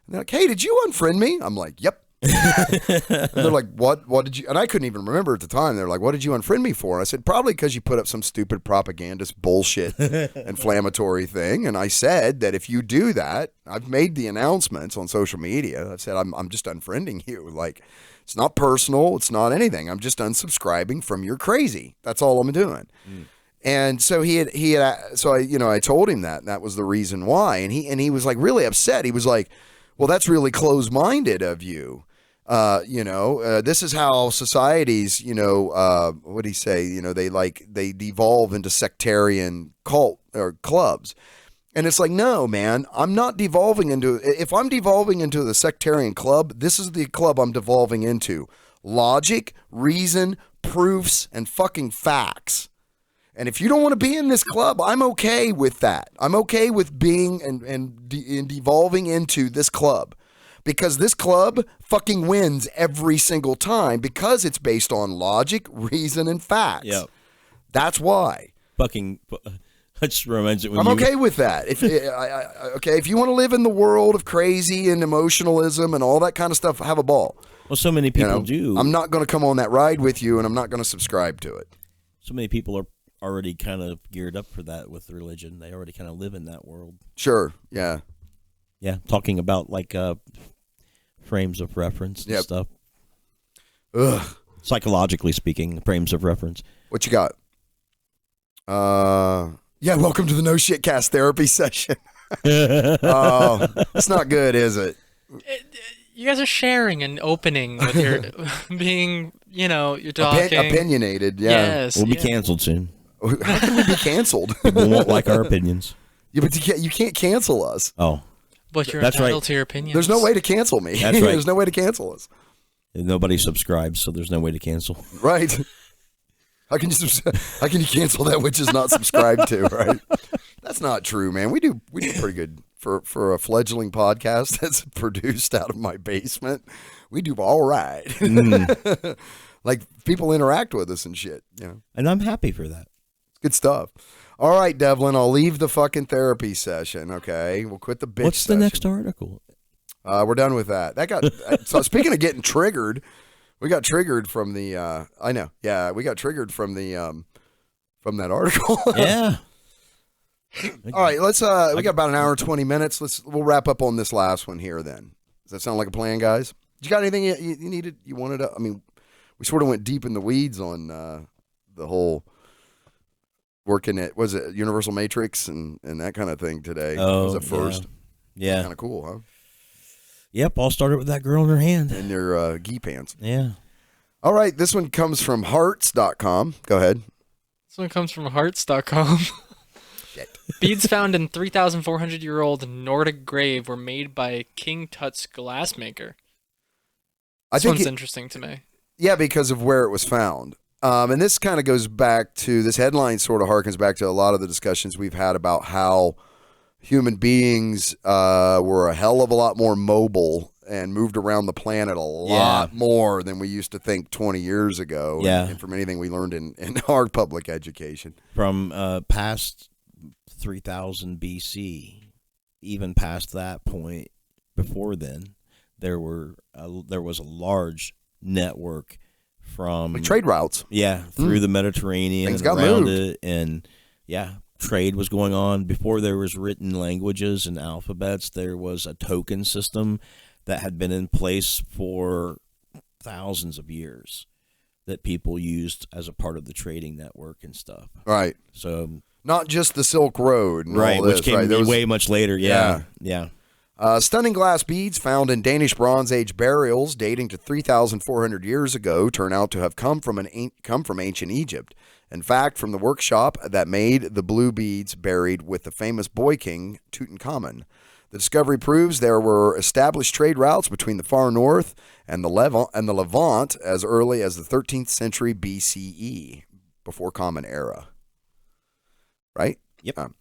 Speaker 1: And they're like, "Hey, did you unfriend me?" I'm like, "Yep." And they're like, what did you, and I couldn't even remember at the time. They're like, "What did you unfriend me for?" And I said, "Probably because you put up some stupid propagandist bullshit inflammatory thing." And I said that if you do that, I've made the announcements on social media. I said, I'm just unfriending you. Like, it's not personal, it's not anything. I'm just unsubscribing from your crazy. That's all I'm doing. And so I told him that, and that was the reason why. And he was like really upset. He was like, "Well, that's really close-minded of you. This is how societies, what do you say? They devolve into sectarian cult or clubs." And it's like, no, man, I'm not devolving into, if I'm devolving into the sectarian club, this is the club I'm devolving into. Logic, reason, proofs, and fucking facts. And if you don't want to be in this club, I'm okay with that. I'm okay with being and devolving into this club. Because this club fucking wins every single time because it's based on logic, reason, and facts.
Speaker 2: Yep.
Speaker 1: That's why.
Speaker 2: Fucking, that just reminds me.
Speaker 1: I'm okay with that. If you want to live in the world of crazy and emotionalism and all that kind of stuff, have a ball.
Speaker 2: Well, so many people do.
Speaker 1: I'm not going to come on that ride with you, and I'm not going to subscribe to it.
Speaker 2: So many people are already kind of geared up for that with religion. They already kind of live in that world.
Speaker 1: Sure. Yeah.
Speaker 2: Yeah. Talking about like frames of reference and stuff.
Speaker 1: Ugh.
Speaker 2: Psychologically speaking, frames of reference.
Speaker 1: What you got? Welcome to the No Shit Cast therapy session. Oh, it's not good, is it?
Speaker 3: You guys are sharing and opening with your being, you're talking.
Speaker 1: Opinionated, yeah.
Speaker 3: Yes.
Speaker 2: We'll be canceled soon.
Speaker 1: How can we be canceled?
Speaker 2: People won't like our opinions.
Speaker 1: Yeah, but you can't cancel us.
Speaker 2: Oh.
Speaker 3: But you're
Speaker 2: That's
Speaker 3: entitled
Speaker 2: right.
Speaker 3: to your opinions.
Speaker 1: There's no way to cancel me.
Speaker 2: That's right.
Speaker 1: There's no way to cancel us.
Speaker 2: Nobody subscribes, so there's no way to cancel.
Speaker 1: Right. How can you cancel that which is not subscribed to, right? That's not true, man. We do pretty good for a fledgling podcast that's produced out of my basement, we do all right. Like people interact with us and shit, you know.
Speaker 2: And I'm happy for that.
Speaker 1: Good stuff. All right, Devlin, I'll leave the fucking therapy session. Okay, we'll quit the bitch.
Speaker 2: What's
Speaker 1: session.
Speaker 2: the next article?
Speaker 1: We're done with that. That got so. Speaking of getting triggered, we got triggered from the. I know. Yeah, we got triggered from the from that article.
Speaker 2: Yeah.
Speaker 1: All right, let's. We got about an hour and 20 minutes. We'll wrap up on this last one here. Then does that sound like a plan, guys? You got anything you needed? You wanted to? I mean, we sort of went deep in the weeds on the whole working at was it Universal Matrix and that kind of thing today.
Speaker 2: Oh,
Speaker 1: was it first?
Speaker 2: Yeah.
Speaker 1: Kind of cool, huh?
Speaker 2: Yep. All started with that girl in her hand.
Speaker 1: And your gi pants.
Speaker 2: Yeah.
Speaker 1: All right, this one comes from hearts.com. Go ahead.
Speaker 3: This one comes from hearts.com. Beads found in 3,400-year-old Nordic grave were made by King Tut's glassmaker. This one's interesting to me.
Speaker 1: Yeah, because of where it was found. And this kind of goes back to, this headline sort of harkens back to a lot of the discussions we've had about how human beings were a hell of a lot more mobile and moved around the planet a lot more than we used to think 20 years ago.
Speaker 2: Yeah.
Speaker 1: And from anything we learned in our public education.
Speaker 2: From past 3000 BC, even past that point, before then, there was a large network from
Speaker 1: like trade routes.
Speaker 2: Yeah, through the Mediterranean
Speaker 1: Things
Speaker 2: and
Speaker 1: got
Speaker 2: around
Speaker 1: moved.
Speaker 2: it, and trade was going on before there was written languages and alphabets. There was a token system that had been in place for thousands of years that people used as a part of the trading network and stuff.
Speaker 1: Right.
Speaker 2: So
Speaker 1: not just the Silk Road. And
Speaker 2: right,
Speaker 1: all this,
Speaker 2: which came
Speaker 1: right?
Speaker 2: way much later. Yeah.
Speaker 1: Stunning glass beads found in Danish Bronze Age burials dating to 3,400 years ago turn out to have come from ancient Egypt. In fact, from the workshop that made the blue beads buried with the famous boy king Tutankhamun. The discovery proves there were established trade routes between the far north and the Levant as early as the 13th century BCE, before Common Era. Right?
Speaker 2: Yep.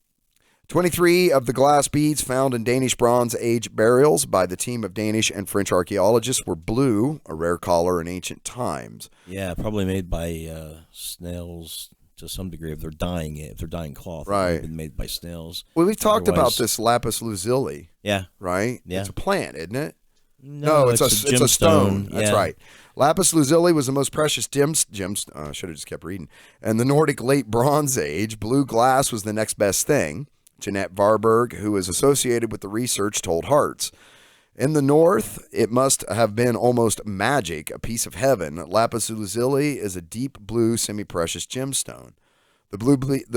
Speaker 1: 23 of the glass beads found in Danish Bronze Age burials by the team of Danish and French archaeologists were blue, a rare color in ancient times.
Speaker 2: Yeah, probably made by snails to some degree if they're dyeing cloth.
Speaker 1: Right.
Speaker 2: It's been made by snails.
Speaker 1: Well, we've talked about this lapis lazuli.
Speaker 2: Yeah.
Speaker 1: Right?
Speaker 2: Yeah.
Speaker 1: It's a plant, isn't it?
Speaker 2: No,
Speaker 1: it's a stone.
Speaker 2: Yeah.
Speaker 1: That's right. Lapis lazuli was the most precious gems. Should have just kept reading. And the Nordic Late Bronze Age, blue glass was the next best thing. Jeanette Varberg, who is associated with the research, told Hearts. In the north, it must have been almost magic, a piece of heaven. Lapis lazuli is a deep blue semi-precious gemstone. The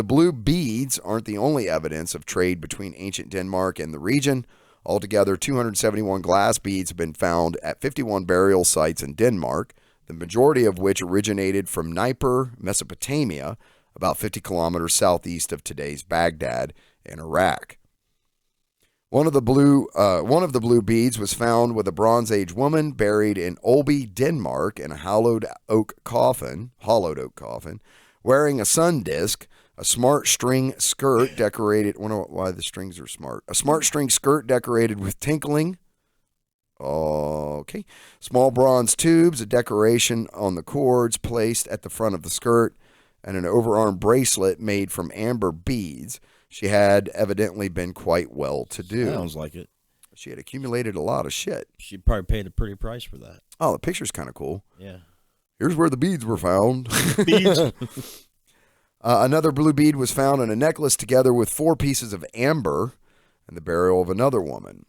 Speaker 1: blue beads aren't the only evidence of trade between ancient Denmark and the region. Altogether, 271 glass beads have been found at 51 burial sites in Denmark, the majority of which originated from Nippur, Mesopotamia, about 50 kilometers southeast of today's Baghdad in Iraq. One of the blue beads was found with a Bronze Age woman buried in Olby, Denmark, in a hollowed oak coffin, wearing a sun disk, a smart string skirt decorated. I wonder why the strings are smart. A smart string skirt decorated with tinkling. Okay. Small bronze tubes, a decoration on the cords placed at the front of the skirt, and an overarm bracelet made from amber beads. She had evidently been quite well-to-do.
Speaker 2: Sounds like it.
Speaker 1: She had accumulated a lot of shit.
Speaker 2: She probably paid a pretty price for that.
Speaker 1: Oh, the picture's kind of cool.
Speaker 2: Yeah.
Speaker 1: Here's where the beads were found.
Speaker 2: Beads.
Speaker 1: Another blue bead was found in a necklace together with 4 pieces of amber in the burial of another woman.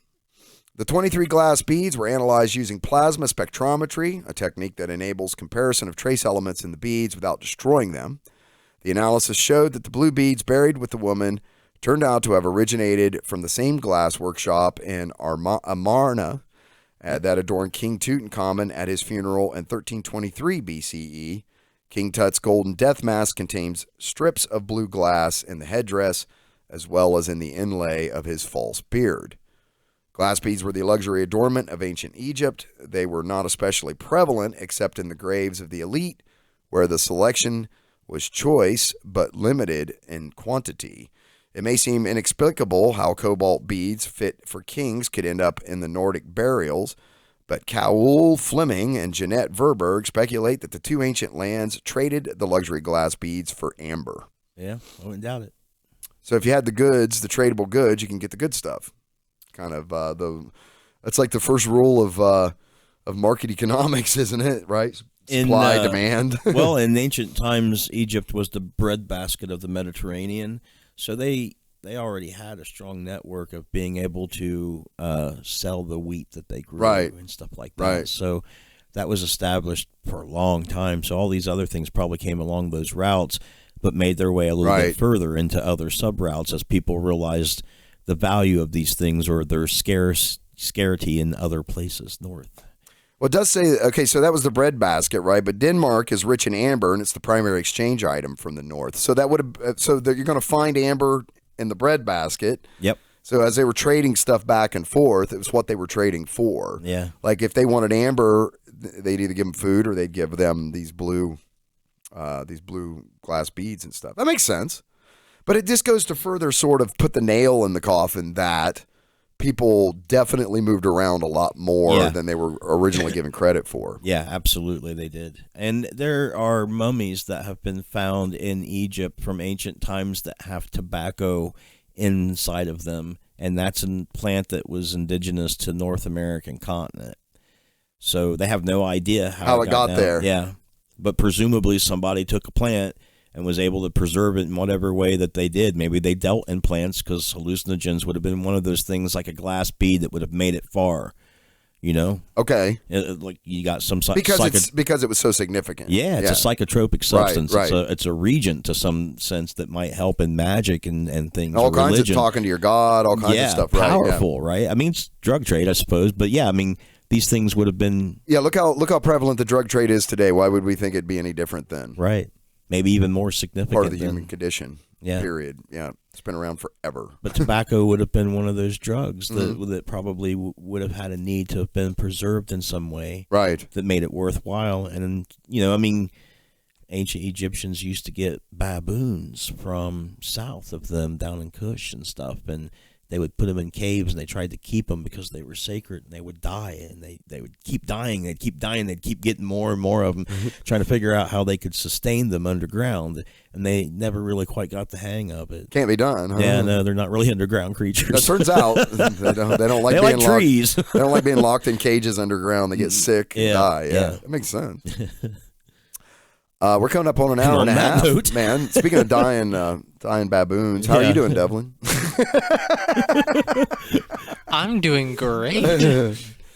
Speaker 1: The 23 glass beads were analyzed using plasma spectrometry, a technique that enables comparison of trace elements in the beads without destroying them. The analysis showed that the blue beads buried with the woman turned out to have originated from the same glass workshop in Amarna that adorned King Tutankhamun at his funeral in 1323 BCE. King Tut's golden death mask contains strips of blue glass in the headdress as well as in the inlay of his false beard. Glass beads were the luxury adornment of ancient Egypt. They were not especially prevalent except in the graves of the elite, where the selection was choice but limited in quantity. It may seem inexplicable how cobalt beads fit for kings could end up in the Nordic burials, but Kaul Fleming and Jeanette Verberg speculate that the two ancient lands traded the luxury glass beads for amber.
Speaker 2: Yeah, I wouldn't doubt it.
Speaker 1: So if you had the goods, the tradable goods, you can get the good stuff. Kind of that's like the first rule of market economics, isn't it? Right? Supply, demand.
Speaker 2: Well, in ancient times, Egypt was the breadbasket of the Mediterranean, so they already had a strong network of being able to sell the wheat that they grew and stuff like that.
Speaker 1: Right.
Speaker 2: So that was established for a long time. So all these other things probably came along those routes, but made their way a little bit further into other sub-routes as people realized the value of these things or their scarcity in other places north.
Speaker 1: Well, it does say, okay, so that was the breadbasket, right? But Denmark is rich in amber, and it's the primary exchange item from the north. So that would have, so that you're going to find amber in the breadbasket.
Speaker 2: Yep.
Speaker 1: So as they were trading stuff back and forth, it was what they were trading for.
Speaker 2: Yeah.
Speaker 1: Like if they wanted amber, they'd either give them food or they'd give them these blue glass beads and stuff. That makes sense. But it just goes to further sort of put the nail in the coffin that people definitely moved around a lot more than they were originally given credit for.
Speaker 2: Yeah, absolutely they did. And there are mummies that have been found in Egypt from ancient times that have tobacco inside of them, and that's a plant that was indigenous to North American continent. So they have no idea how it got there. Yeah. But presumably somebody took a plant and was able to preserve it in whatever way that they did. Maybe they dealt in plants because hallucinogens would have been one of those things like a glass bead that would have made it far, you know?
Speaker 1: Okay.
Speaker 2: Like you got some
Speaker 1: because it was so significant.
Speaker 2: Yeah, it's a psychotropic substance.
Speaker 1: Right.
Speaker 2: It's a regent to some sense that might help in magic and things.
Speaker 1: All kinds
Speaker 2: religion.
Speaker 1: of talking to your God, all kinds of stuff.
Speaker 2: Powerful, right? I mean, it's drug trade, I suppose. But yeah, I mean, these things would have been...
Speaker 1: Yeah, look how prevalent the drug trade is today. Why would we think it'd be any different then?
Speaker 2: Right. Maybe even more significant.
Speaker 1: Part of the human condition. Yeah. Period. Yeah. It's been around forever.
Speaker 2: But tobacco would have been one of those drugs that probably would have had a need to have been preserved in some way.
Speaker 1: Right.
Speaker 2: That made it worthwhile. And, you know, I mean, ancient Egyptians used to get baboons from south of them down in Kush and stuff. And they would put them in caves, and they tried to keep them because they were sacred, and they would die, and they would keep dying. They'd keep dying. They'd keep getting more and more of them, trying to figure out how they could sustain them underground, and they never really quite got the hang of it.
Speaker 1: Can't be done. Huh?
Speaker 2: Yeah, no, they're not really underground creatures.
Speaker 1: It turns out they don't like
Speaker 2: they
Speaker 1: being
Speaker 2: like trees.
Speaker 1: They don't like being locked in cages underground. They get sick and die. Yeah, that makes sense. We're coming up on an hour and a half, man. Speaking of dying baboons, how are you doing, Devlin?
Speaker 3: I'm doing great.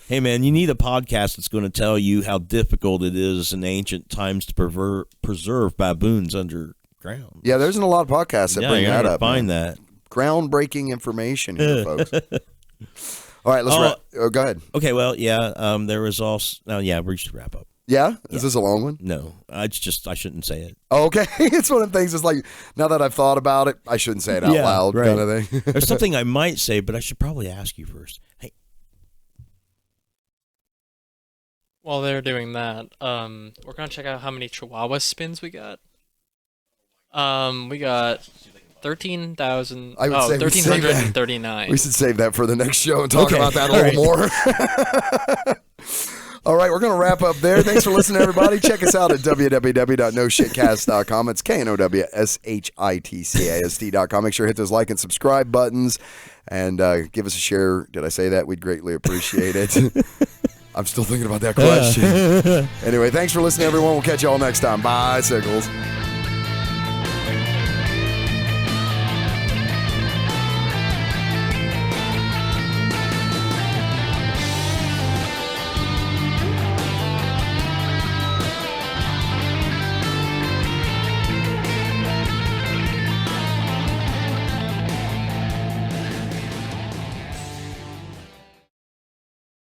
Speaker 2: Hey, man, you need a podcast that's going to tell you how difficult it is in ancient times to preserve baboons underground.
Speaker 1: Yeah, there's a lot of podcasts that bring that up.
Speaker 2: Find that
Speaker 1: groundbreaking information here, folks. All right, let's wrap. Oh, go ahead.
Speaker 2: Okay, well, yeah, there was also. We should wrap up.
Speaker 1: Yeah? Is this a long one?
Speaker 2: No. I shouldn't say it.
Speaker 1: Oh, okay. It's one of the things, it's like, now that I've thought about it, I shouldn't say it out loud kind of thing.
Speaker 2: There's something I might say, but I should probably ask you first. Hey.
Speaker 3: While they're doing that, we're going to check out how many Chihuahua spins we got. We got 13,000. 1,339.
Speaker 1: We should save that for the next show and talk about that a little more. All right, we're going to wrap up there. Thanks for listening, everybody. Check us out at www.noshitcast.com. It's KNOWSHITCAST.com. Make sure to hit those like and subscribe buttons and give us a share. Did I say that? We'd greatly appreciate it. I'm still thinking about that question. Anyway, thanks for listening, everyone. We'll catch you all next time. Bye, Sickles.